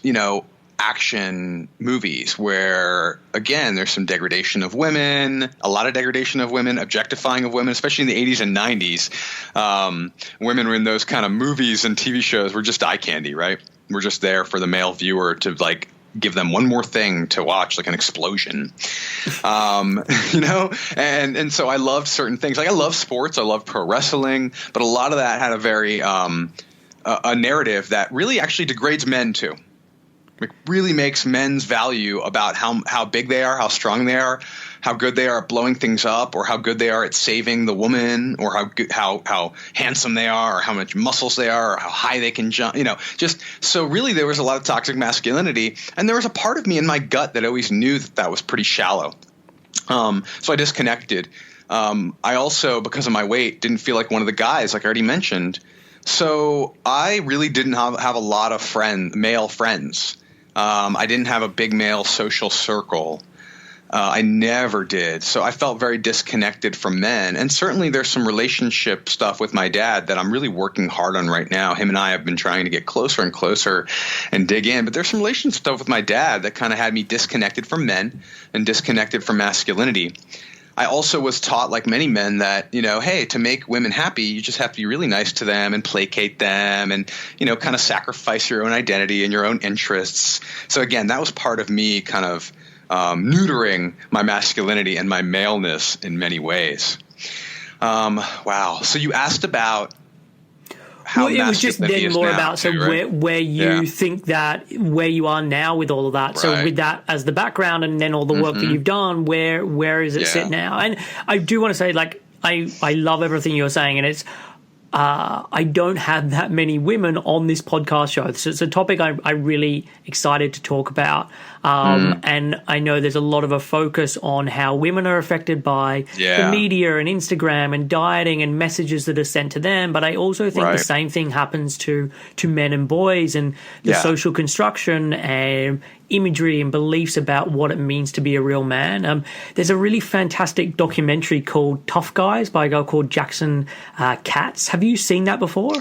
action movies where, again, there's some degradation of women, a lot of degradation of women, objectifying of women, especially in the 80s and 90s. Women were in those kind of movies and TV shows were just eye candy, right? We're just there for the male viewer to give them one more thing to watch, like an explosion, and so I loved certain things. Like I love sports. I love pro wrestling, but a lot of that had a very a narrative that really actually degrades men too. It really makes men's value about how big they are, how strong they are, how good they are at blowing things up, or how good they are at saving the woman, or how handsome they are, or how much muscles they are, or how high they can jump. So really there was a lot of toxic masculinity, and there was a part of me in my gut that always knew that was pretty shallow. So I disconnected. I also, because of my weight, didn't feel like one of the guys, like I already mentioned. So I really didn't have a lot of male friends. I didn't have a big male social circle. I never did. So I felt very disconnected from men. And certainly there's some relationship stuff with my dad that I'm really working hard on right now. Him and I have been trying to get closer and closer and dig in. But there's some relationship stuff with my dad that kind of had me disconnected from men and disconnected from masculinity. I also was taught, like many men, that, hey, to make women happy, you just have to be really nice to them and placate them and, kind of sacrifice your own identity and your own interests. So again, that was part of me kind of neutering my masculinity and my maleness in many ways. Wow. So you asked about how it was just then more now, about too, right? where you think that where you are now with all of that. So with that as the background and then all the work that you've done, where is it sit now? And I do want to say, I love everything you're saying, and it's I don't have that many women on this podcast show. So it's a topic I'm really excited to talk about. And I know there's a lot of a focus on how women are affected by the media and Instagram and dieting and messages that are sent to them. But I also think the same thing happens to men and boys, and the social construction and imagery and beliefs about what it means to be a real man. There's a really fantastic documentary called Tough Guys by a guy called Jackson Katz. Have you seen that before?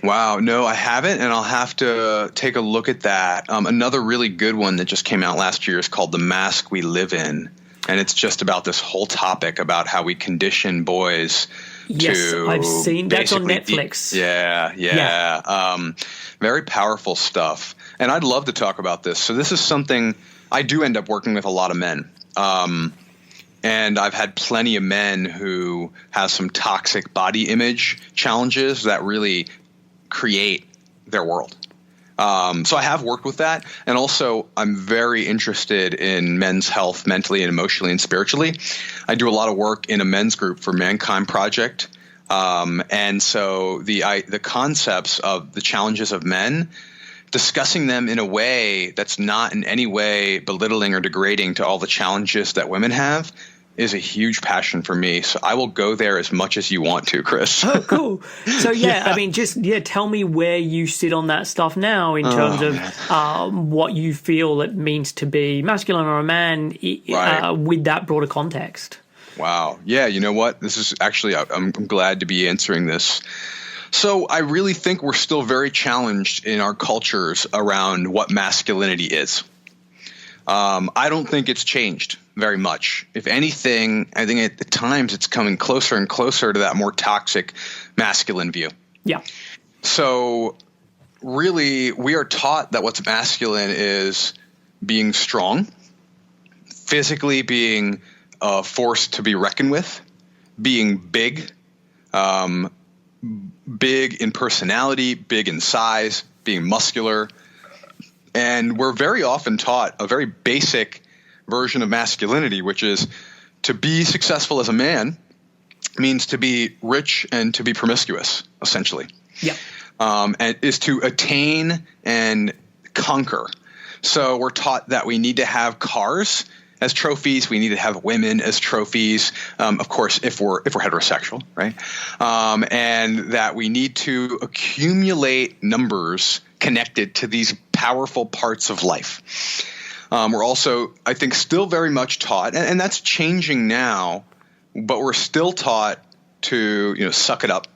Wow. No, I haven't, and I'll have to take a look at that. Another really good one that just came out last year is called The Mask We Live In, and it's just about this whole topic about how we condition boys to I've seen that's on Netflix. Very powerful stuff. And I'd love to talk about this. So this is something I do end up working with a lot of men. And I've had plenty of men who have some toxic body image challenges that really create their world. So I have worked with that. And also I'm very interested in men's health mentally and emotionally and spiritually. I do a lot of work in a men's group for Mankind Project. And so the concepts of the challenges of men, discussing them in a way that's not in any way belittling or degrading to all the challenges that women have, is a huge passion for me. So I will go there as much as you want to, Chris. Oh, cool. So, I mean, tell me where you sit on that stuff now in terms of what you feel it means to be masculine or a man with that broader context. Wow. Yeah, you know what? This is actually, I'm glad to be answering this. So I really think we're still very challenged in our cultures around what masculinity is. I don't think it's changed very much. If anything, I think at times it's coming closer and closer to that more toxic masculine view. Yeah. So really, we are taught that what's masculine is being strong, physically being a force to be reckoned with, being big, big in personality, big in size, being muscular. And we're very often taught a very basic version of masculinity, which is to be successful as a man means to be rich and to be promiscuous, essentially. Yeah. And is to attain and conquer. So we're taught that we need to have cars as trophies. We need to have women as trophies. Of course, if we're heterosexual, right? And that we need to accumulate numbers connected to these powerful parts of life. We're also, I think, still very much taught, and that's changing now, but we're still taught to, suck it up,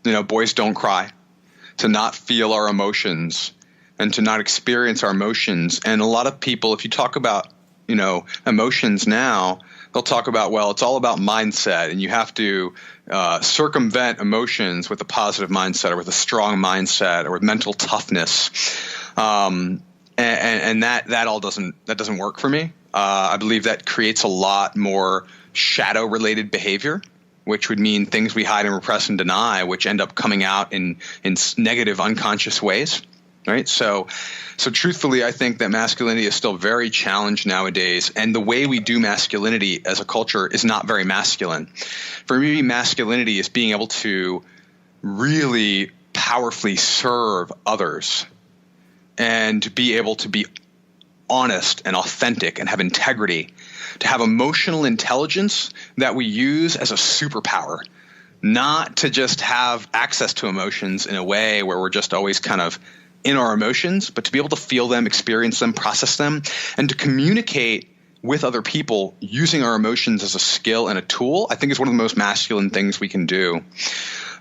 boys don't cry, to not feel our emotions and to not experience our emotions. And a lot of people, if you talk about, emotions now, they'll talk about, well, it's all about mindset, and you have to circumvent emotions with a positive mindset or with a strong mindset or with mental toughness. And that all doesn't work for me. I believe that creates a lot more shadow related behavior, which would mean things we hide and repress and deny, which end up coming out in negative unconscious ways. Right. So truthfully, I think that masculinity is still very challenged nowadays. And the way we do masculinity as a culture is not very masculine. For me, masculinity is being able to really powerfully serve others and to be able to be honest and authentic and have integrity, to have emotional intelligence that we use as a superpower, not to just have access to emotions in a way where we're just always kind of in our emotions, but to be able to feel them, experience them, process them, and to communicate with other people using our emotions as a skill and a tool, I think is one of the most masculine things we can do.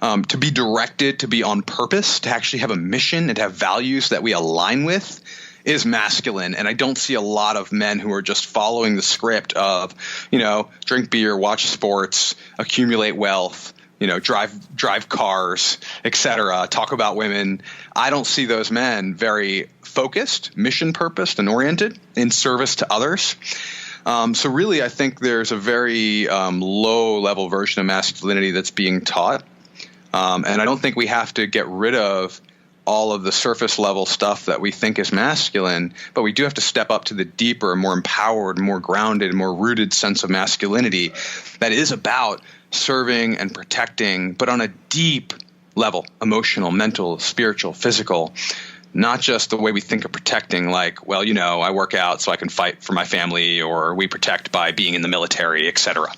To be directed, to be on purpose, to actually have a mission and to have values that we align with is masculine. And I don't see a lot of men who are just following the script of, drink beer, watch sports, accumulate wealth, drive cars, etc., talk about women. I don't see those men very focused, mission purposed, and oriented in service to others. So really, I think there's a very low level version of masculinity that's being taught. And I don't think we have to get rid of all of the surface level stuff that we think is masculine, but we do have to step up to the deeper, more empowered, more grounded, more rooted sense of masculinity that is about serving and protecting, but on a deep level, emotional, mental, spiritual, physical, not just the way we think of protecting, like, well, I work out so I can fight for my family, or we protect by being in the military, etc.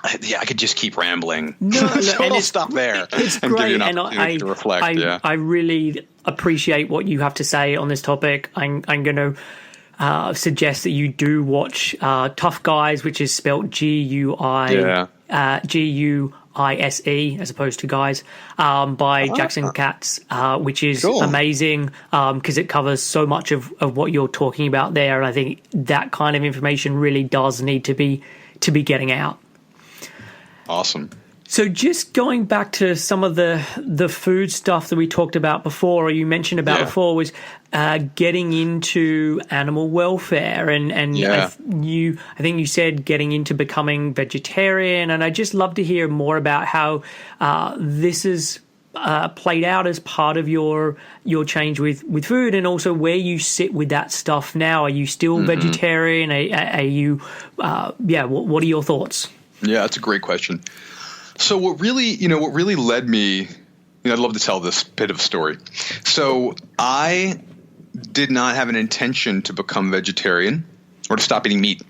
I could just keep rambling. So I'll stop there. It's and great, give you an and opportunity to reflect. I really appreciate what you have to say on this topic. I'm going to suggest that you do watch Tough Guys, which is spelled Guise as opposed to guys, by Jackson Katz, which is amazing because it covers so much of what you're talking about there. And I think that kind of information really does need to be getting out. Awesome. So just going back to some of the food stuff that we talked about before, or you mentioned about before, was getting into animal welfare, and I think you said getting into becoming vegetarian, and I'd just love to hear more about how this is played out as part of your change with food, and also where you sit with that stuff now. Are you still vegetarian? Are you what are your thoughts? Yeah, that's a great question. So what really led me, I'd love to tell this bit of a story. So I did not have an intention to become vegetarian or to stop eating meat.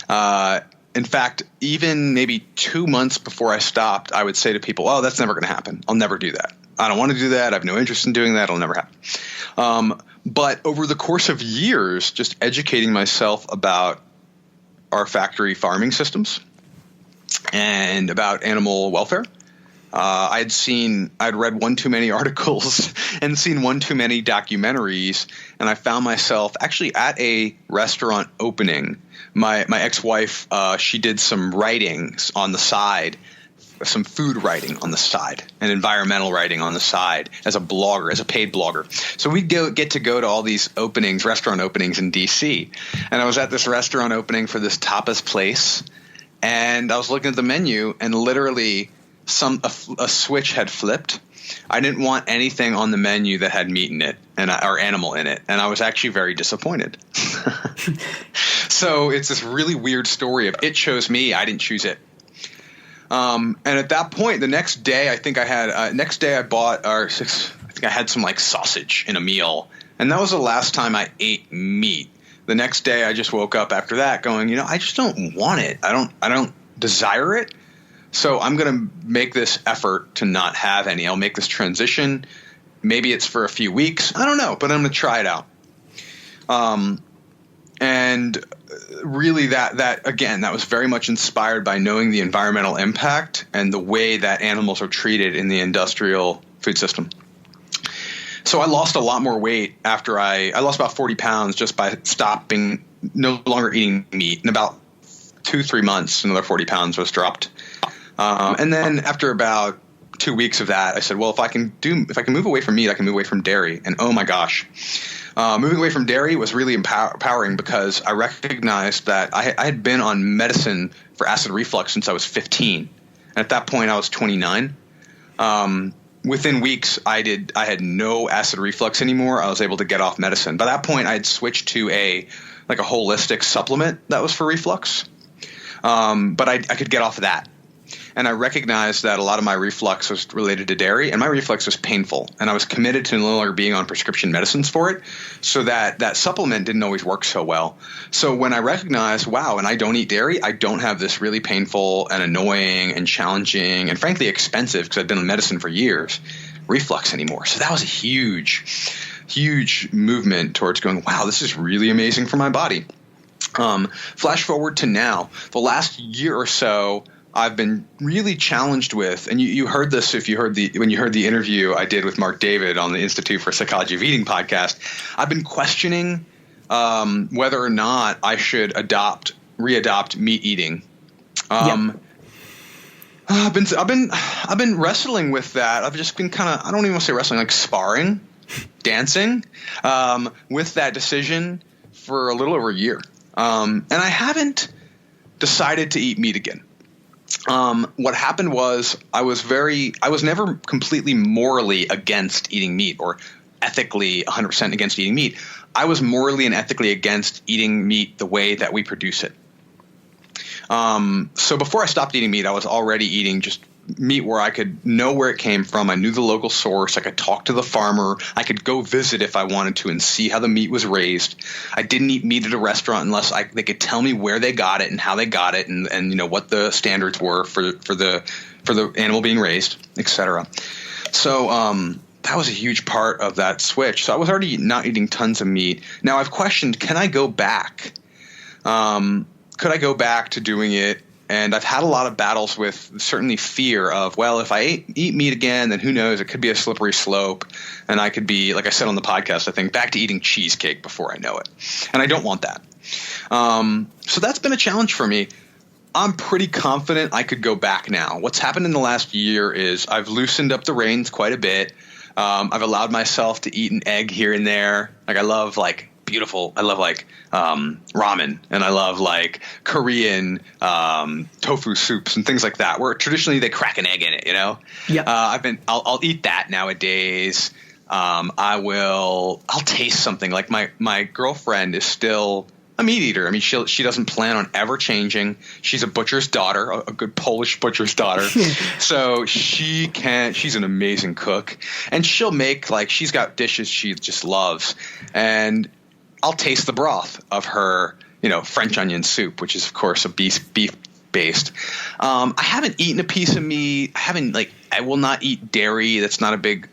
In fact, even maybe 2 months before I stopped, I would say to people, oh, that's never going to happen. I'll never do that. I don't want to do that. I have no interest in doing that. It'll never happen. But over the course of years, just educating myself about our factory farming systems and about animal welfare. I'd read one too many articles and seen one too many documentaries, and I found myself actually at a restaurant opening. My ex-wife, she did some writings on the side, some food writing on the side, and environmental writing on the side as a blogger, as a paid blogger. So we'd get to go to all these openings, restaurant openings in D.C., and I was at this restaurant opening for this tapas place. And I was looking at the menu, and literally a switch had flipped. I didn't want anything on the menu that had meat in it or animal in it, and I was actually very disappointed. So it's this really weird story of it chose me, I didn't choose it. And at that point, the next day, I think I had I had some like sausage in a meal, and that was the last time I ate meat. The next day, I just woke up after that going, I just don't want it. I don't desire it. So I'm going to make this effort to not have any. I'll make this transition. Maybe it's for a few weeks. I don't know, but I'm going to try it out. And really that again, that was very much inspired by knowing the environmental impact and the way that animals are treated in the industrial food system. So I lost a lot more weight after I lost about 40 pounds just by stopping, no longer eating meat. In about 2-3 months, another 40 pounds was dropped. And then after about 2 weeks of that, I said, well, if I can move away from meat, I can move away from dairy. And oh my gosh, moving away from dairy was really empowering because I recognized that I had been on medicine for acid reflux since I was 15. And at that point I was 29. Within weeks, I had no acid reflux anymore. I was able to get off medicine. By that point, I had switched to a holistic supplement that was for reflux. But I could get off of that. And I recognized that a lot of my reflux was related to dairy, and my reflux was painful. And I was committed to no longer being on prescription medicines for it, so that supplement didn't always work so well. So when I recognized, wow, and I don't eat dairy, I don't have this really painful and annoying and challenging and frankly expensive, because I've been on medicine for years, reflux anymore. So that was a huge movement towards going, wow, this is really amazing for my body. Flash forward to now, the last year or so, I've been really challenged with, and you heard this when you heard the interview I did with Mark David on the Institute for Psychology of Eating podcast. I've been questioning whether or not I should readopt meat eating. I've been wrestling with that. I've just been I don't even want to say wrestling, like sparring, dancing with that decision for a little over a year. And I haven't decided to eat meat again. What happened was I was never completely morally against eating meat or ethically 100% against eating meat. I was morally and ethically against eating meat the way that we produce it. So before I stopped eating meat, I was already eating just meat where I could know where it came from. I knew the local source. I could talk to the farmer. I could go visit if I wanted to and see how the meat was raised. I didn't eat meat at a restaurant unless they could tell me where they got it and how they got it and what the standards were for the animal being raised, etc. So that was a huge part of that switch. So I was already not eating tons of meat. Now I've questioned, can I go back? Could I go back to doing it? And I've had a lot of battles with certainly fear of, well, if I eat meat again, then who knows? It could be a slippery slope. And I could be, like I said on the podcast, I think, back to eating cheesecake before I know it. And I don't want that. So that's been a challenge for me. I'm pretty confident I could go back now. What's happened in the last year is I've loosened up the reins quite a bit. I've allowed myself to eat an egg here and there. I love ramen, and I love Korean tofu soups and things like that, where traditionally they crack an egg in it, Yeah. I'll eat that nowadays. I'll taste something. Like my girlfriend is still a meat eater. I mean, she doesn't plan on ever changing. She's a butcher's daughter, a good Polish butcher's daughter. So she's an amazing cook, and she'll make she's got dishes she just loves. And I'll taste the broth of her, French onion soup, which is of course a beef based. I haven't eaten a piece of meat. I will not eat dairy. That's not a big,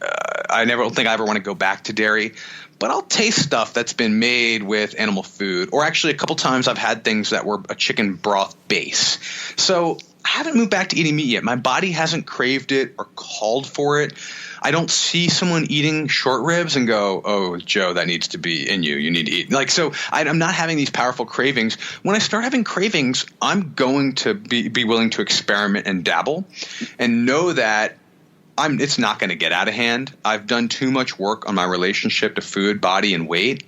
I don't think I ever want to go back to dairy, but I'll taste stuff that's been made with animal food, or actually a couple times I've had things that were a chicken broth base. So I haven't moved back to eating meat yet. My body hasn't craved it or called for it. I don't see someone eating short ribs and go, oh, Joe, that needs to be in you. You need to eat. So I'm not having these powerful cravings. When I start having cravings, I'm going to be willing to experiment and dabble and know that it's not going to get out of hand. I've done too much work on my relationship to food, body, and weight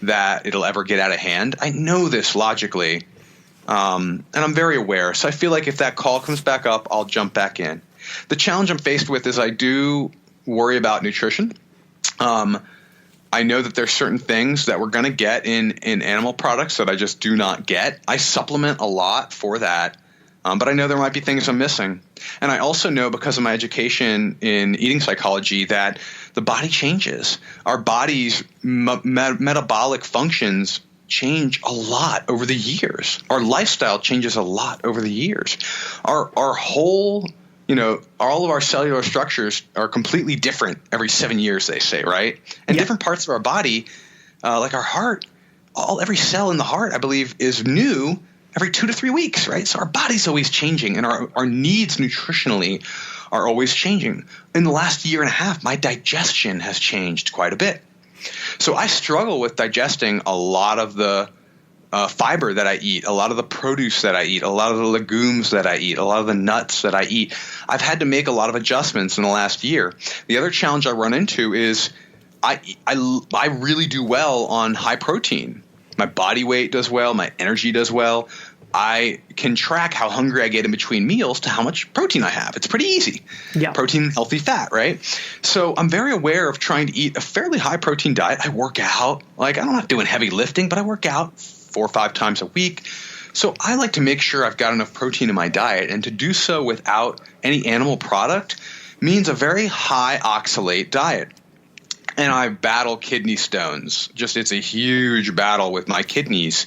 that it'll ever get out of hand. I know this logically, and I'm very aware. So I feel like if that call comes back up, I'll jump back in. The challenge I'm faced with is I do worry about nutrition. I know that there's certain things that we're going to get in animal products that I just do not get. I supplement a lot for that, but I know there might be things I'm missing. And I also know, because of my education in eating psychology, that the body changes. Our body's metabolic functions change a lot over the years. Our lifestyle changes a lot over the years. Our whole – all of our cellular structures are completely different every 7 years, they say, right? And different parts of our body, like our heart, every cell in the heart, I believe, is new every 2 to 3 weeks, right? So our body's always changing, and our needs nutritionally are always changing. In the last year and a half, my digestion has changed quite a bit. So I struggle with digesting a lot of the fiber that I eat, a lot of the produce that I eat, a lot of the legumes that I eat, a lot of the nuts that I eat. I've had to make a lot of adjustments in the last year. The other challenge I run into is I really do well on high protein. My body weight does well. My energy does well. I can track how hungry I get in between meals to how much protein I have. It's pretty easy. Yeah. Protein, healthy fat, right? So I'm very aware of trying to eat a fairly high protein diet. I work out. Like, I'm not doing heavy lifting, but I work out 4 or 5 times a week. So I like to make sure I've got enough protein in my diet, and to do so without any animal product means a very high oxalate diet. And I battle kidney stones. It's a huge battle with my kidneys.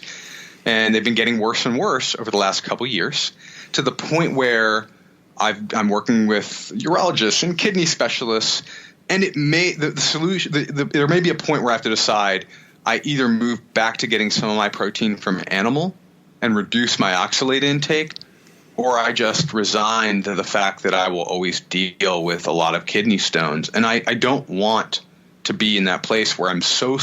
And they've been getting worse and worse over the last couple of years, to the point where I'm working with urologists and kidney specialists. And it may the solution. There may be a point where I have to decide. I either move back to getting some of my protein from animal and reduce my oxalate intake, or I just resign to the fact that I will always deal with a lot of kidney stones. And I don't want to be in that place where I'm so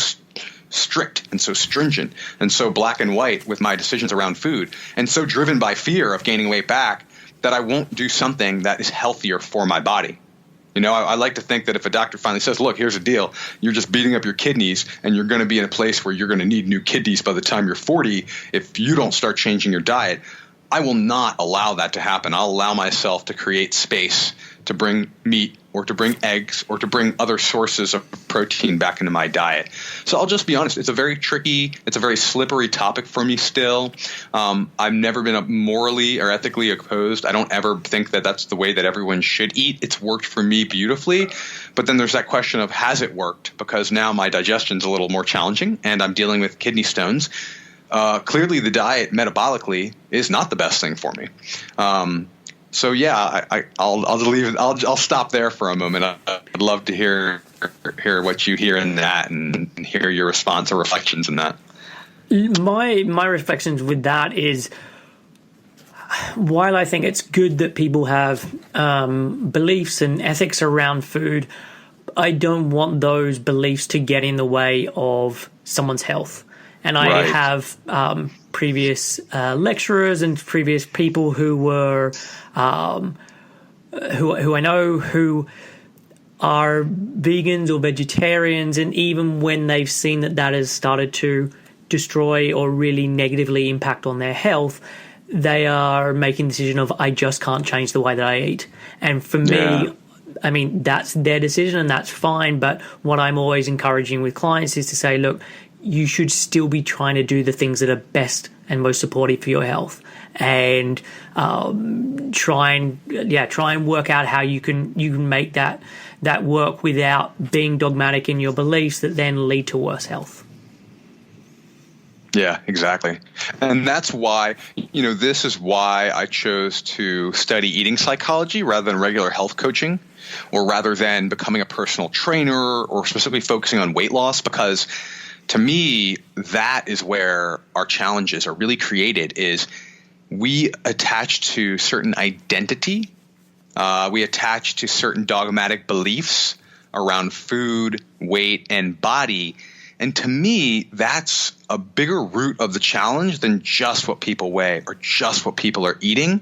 strict and so stringent and so black and white with my decisions around food, and so driven by fear of gaining weight back that I won't do something that is healthier for my body. You know, I like to think that if a doctor finally says, look, here's the deal, you're just beating up your kidneys and you're going to be in a place where you're going to need new kidneys by the time you're 40 if you don't start changing your diet, I will not allow that to happen. I'll allow myself to create space to bring meat or to bring eggs or to bring other sources of protein back into my diet. So I'll just be honest. It's a very tricky, it's a very slippery topic for me still. I've never been morally or ethically opposed. I don't ever think that that's the way that everyone should eat. It's worked for me beautifully. But then there's that question of, has it worked? Because now my digestion's a little more challenging and I'm dealing with kidney stones. Clearly the diet metabolically is not the best thing for me. So yeah, I'll leave it. I'll stop there for a moment. I'd love to hear what you hear in that and hear your response or reflections in that. My reflections with that is, while I think it's good that people have beliefs and ethics around food, I don't want those beliefs to get in the way of someone's health. And I have previous lecturers and previous people who were who I know who are vegans or vegetarians, and even when they've seen that has started to destroy or really negatively impact on their health, they are making the decision of, I just can't change the way that I eat. And for me, I mean, that's their decision and that's fine. But what I'm always encouraging with clients is to say, look, you should still be trying to do the things that are best and most supportive for your health, and try and work out how you can make that work without being dogmatic in your beliefs that then lead to worse health. Yeah, exactly. And that's why, this is why I chose to study eating psychology rather than regular health coaching, or rather than becoming a personal trainer or specifically focusing on weight loss, because to me, that is where our challenges are really created. Is we attach to certain identity, we attach to certain dogmatic beliefs around food, weight, and body. And to me, that's a bigger root of the challenge than just what people weigh or just what people are eating.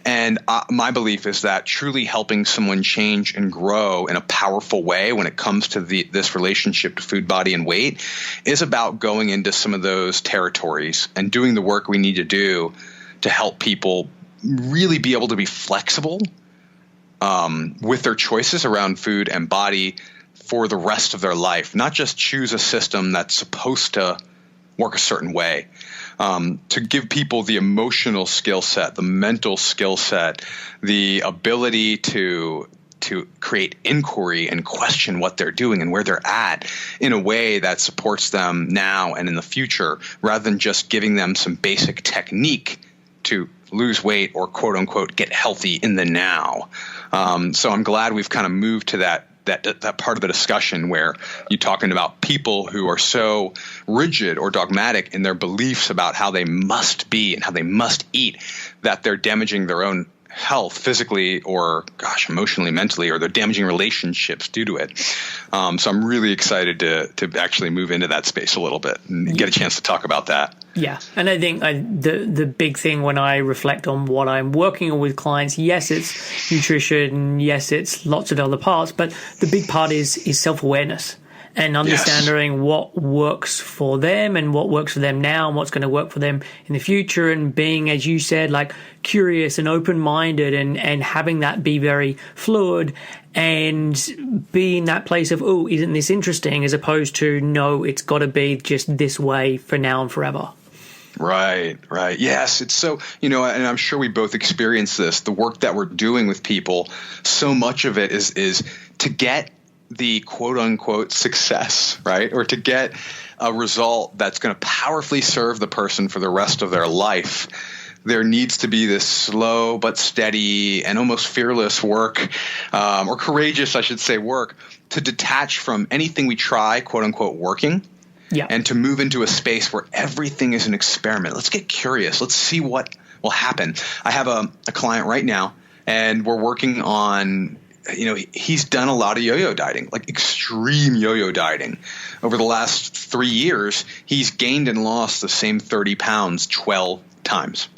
And my belief is that truly helping someone change and grow in a powerful way when it comes to this relationship to food, body, and weight is about going into some of those territories and doing the work we need to do to help people really be able to be flexible with their choices around food and body for the rest of their life, not just choose a system that's supposed to work a certain way. To give people the emotional skill set, the mental skill set, the ability to create inquiry and question what they're doing and where they're at in a way that supports them now and in the future, rather than just giving them some basic technique to lose weight or quote unquote get healthy in the now. So I'm glad we've kind of moved to that that part of the discussion where you're talking about people who are so rigid or dogmatic in their beliefs about how they must be and how they must eat that they're damaging their own health physically or, emotionally, mentally, or they're damaging relationships due to it. So I'm really excited to actually move into that space a little bit and get a chance to talk about that. Yeah. And I think the big thing when I reflect on what I'm working on with clients, yes, it's nutrition, yes, it's lots of other parts, but the big part is self-awareness and understanding what works for them and what works for them now and what's going to work for them in the future, and being, as you said, like curious and open-minded and having that be very fluid and be in that place of, oh, isn't this interesting, as opposed to, no, it's got to be just this way for now and forever. Right. Yes. It's so, and I'm sure we both experience this, the work that we're doing with people, so much of it is to get the quote unquote success, right? Or to get a result that's going to powerfully serve the person for the rest of their life. There needs to be this slow but steady and almost fearless work, or courageous, I should say, work to detach from anything we try, quote unquote, working. Yeah. And to move into a space where everything is an experiment. Let's get curious. Let's see what will happen. I have a client right now, and we're working on, he's done a lot of yo-yo dieting, like extreme yo-yo dieting. Over the last 3 years, he's gained and lost the same 30 pounds 12 times.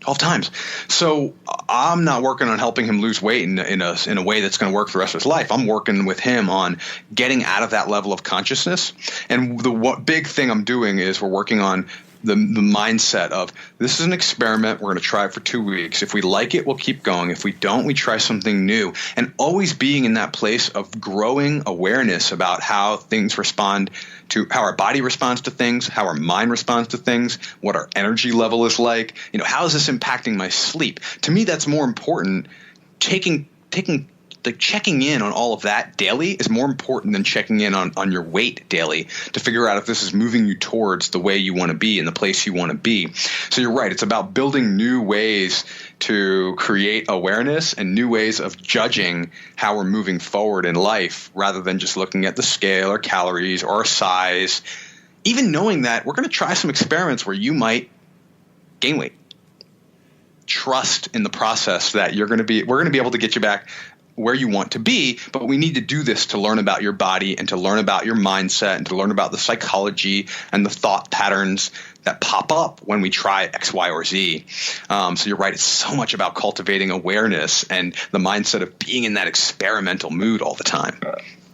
12 times. So I'm not working on helping him lose weight in a way that's going to work for the rest of his life. I'm working with him on getting out of that level of consciousness. And the big thing I'm doing is we're working on the mindset of, this is an experiment. We're going to try it for 2 weeks. If we like it, we'll keep going. If we don't, we try something new. And always being in that place of growing awareness about how things respond to, how our body responds to things, how our mind responds to things, what our energy level is like. How is this impacting my sleep? To me, that's more important. Checking in on all of that daily is more important than checking in on your weight daily to figure out if this is moving you towards the way you want to be and the place you want to be. So you're right. It's about building new ways to create awareness and new ways of judging how we're moving forward in life, rather than just looking at the scale or calories or size. Even knowing that we're going to try some experiments where you might gain weight. Trust in the process that we're going to be able to get you back where you want to be, but we need to do this to learn about your body and to learn about your mindset and to learn about the psychology and the thought patterns that pop up when we try X, Y, or Z. So you're right. It's so much about cultivating awareness and the mindset of being in that experimental mood all the time.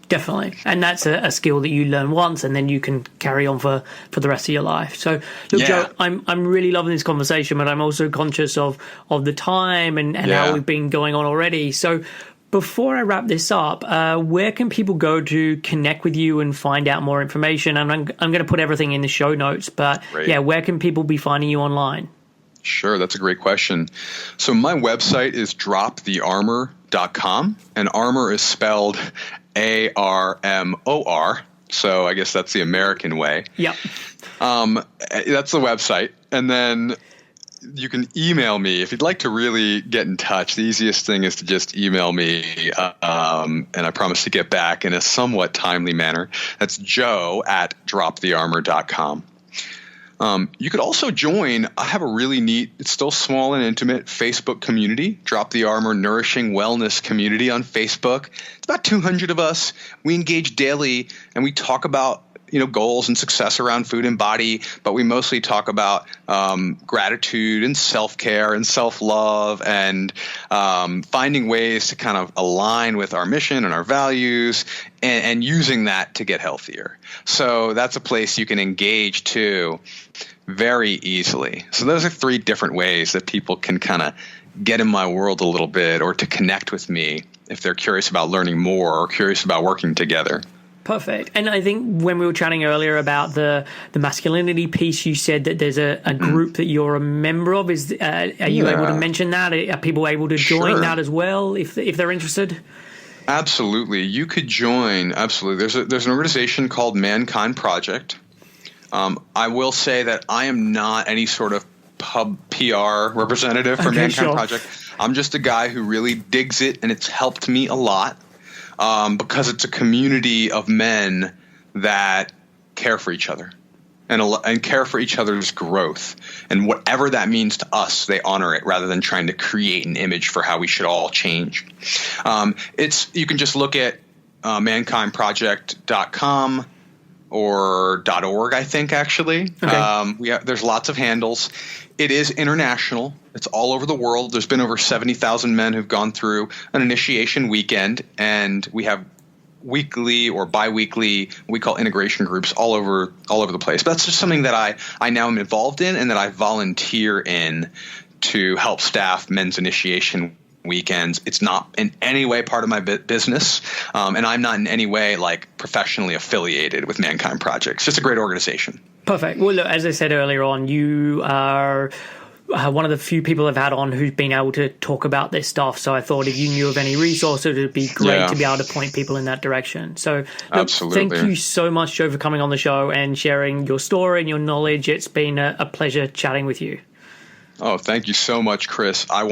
Definitely. And that's a skill that you learn once and then you can carry on for the rest of your life. So, look, Joe, I'm really loving this conversation, but I'm also conscious of the time and how we've been going on already. So before I wrap this up, where can people go to connect with you and find out more information? And I'm going to put everything in the show notes, but where can people be finding you online? Sure, that's a great question. So my website is dropthearmor.com, and armor is spelled ARMOR. So I guess that's the American way. Yep. That's the website. And then you can email me if you'd like to really get in touch. The easiest thing is to just email me, and I promise to get back in a somewhat timely manner. That's joe@dropthearmor.com. You could also join. I have a really neat, it's still small and intimate, Facebook community, Drop the Armor Nourishing Wellness Community on Facebook. It's about 200 of us. We engage daily and we talk about goals and success around food and body, but we mostly talk about gratitude and self-care and self-love and finding ways to kind of align with our mission and our values and using that to get healthier. So that's a place you can engage too very easily. So those are 3 different ways that people can kind of get in my world a little bit or to connect with me if they're curious about learning more or curious about working together. Perfect. And I think when we were chatting earlier about the masculinity piece, you said that there's a group that you're a member of. Are you able to mention that? Are people able to join that as well if they're interested? Absolutely. You could join. Absolutely. There's an organization called Mankind Project. I will say that I am not any sort of pub PR representative for Mankind Project. I'm just a guy who really digs it, and it's helped me a lot. because it's a community of men that care for each other and care for each other's growth. And whatever that means to us, they honor it rather than trying to create an image for how we should all change. You can just look at mankindproject.com or .org, I think, actually. Okay. There's lots of handles. It is international. It's all over the world. There's been over 70,000 men who've gone through an initiation weekend, and we have weekly or biweekly we call integration groups all over the place. But that's just something that I now am involved in and that I volunteer in to help staff men's initiation weekends. It's not in any way part of my business, and I'm not in any way professionally affiliated with Mankind Project. It's just a great organization. Perfect. Well, look, as I said earlier on, you are one of the few people I've had on who's been able to talk about this stuff. So I thought if you knew of any resources, it would be great to be able to point people in that direction. So absolutely. Thank you so much, Joe, for coming on the show and sharing your story and your knowledge. It's been a pleasure chatting with you. Oh, thank you so much, Chris. I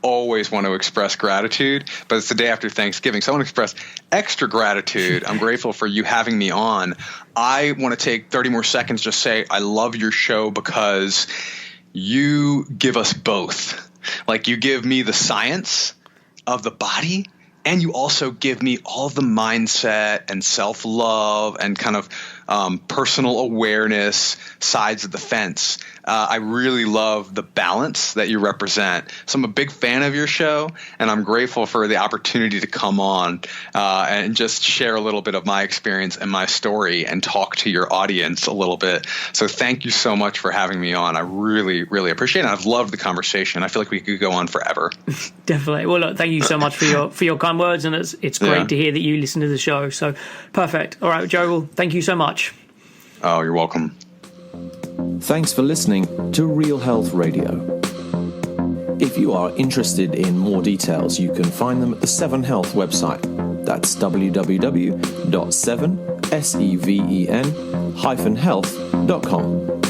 always want to express gratitude, but it's the day after Thanksgiving, so I want to express extra gratitude. I'm grateful for you having me on. I want to take 30 more seconds to say I love your show because you give us both. You give me the science of the body, and you also give me all the mindset and self-love and kind of personal awareness sides of the fence. I really love the balance that you represent. So I'm a big fan of your show, and I'm grateful for the opportunity to come on and just share a little bit of my experience and my story and talk to your audience a little bit. So thank you so much for having me on. I really, really appreciate it. I've loved the conversation. I feel like we could go on forever. Definitely. Well, look, thank you so much for your kind words, and it's great to hear that you listen to the show. So perfect. All right, Joe, well, thank you so much. Oh, you're welcome. Thanks for listening to Real Health Radio. If you are interested in more details, you can find them at the 7 Health website. That's www.7health.com.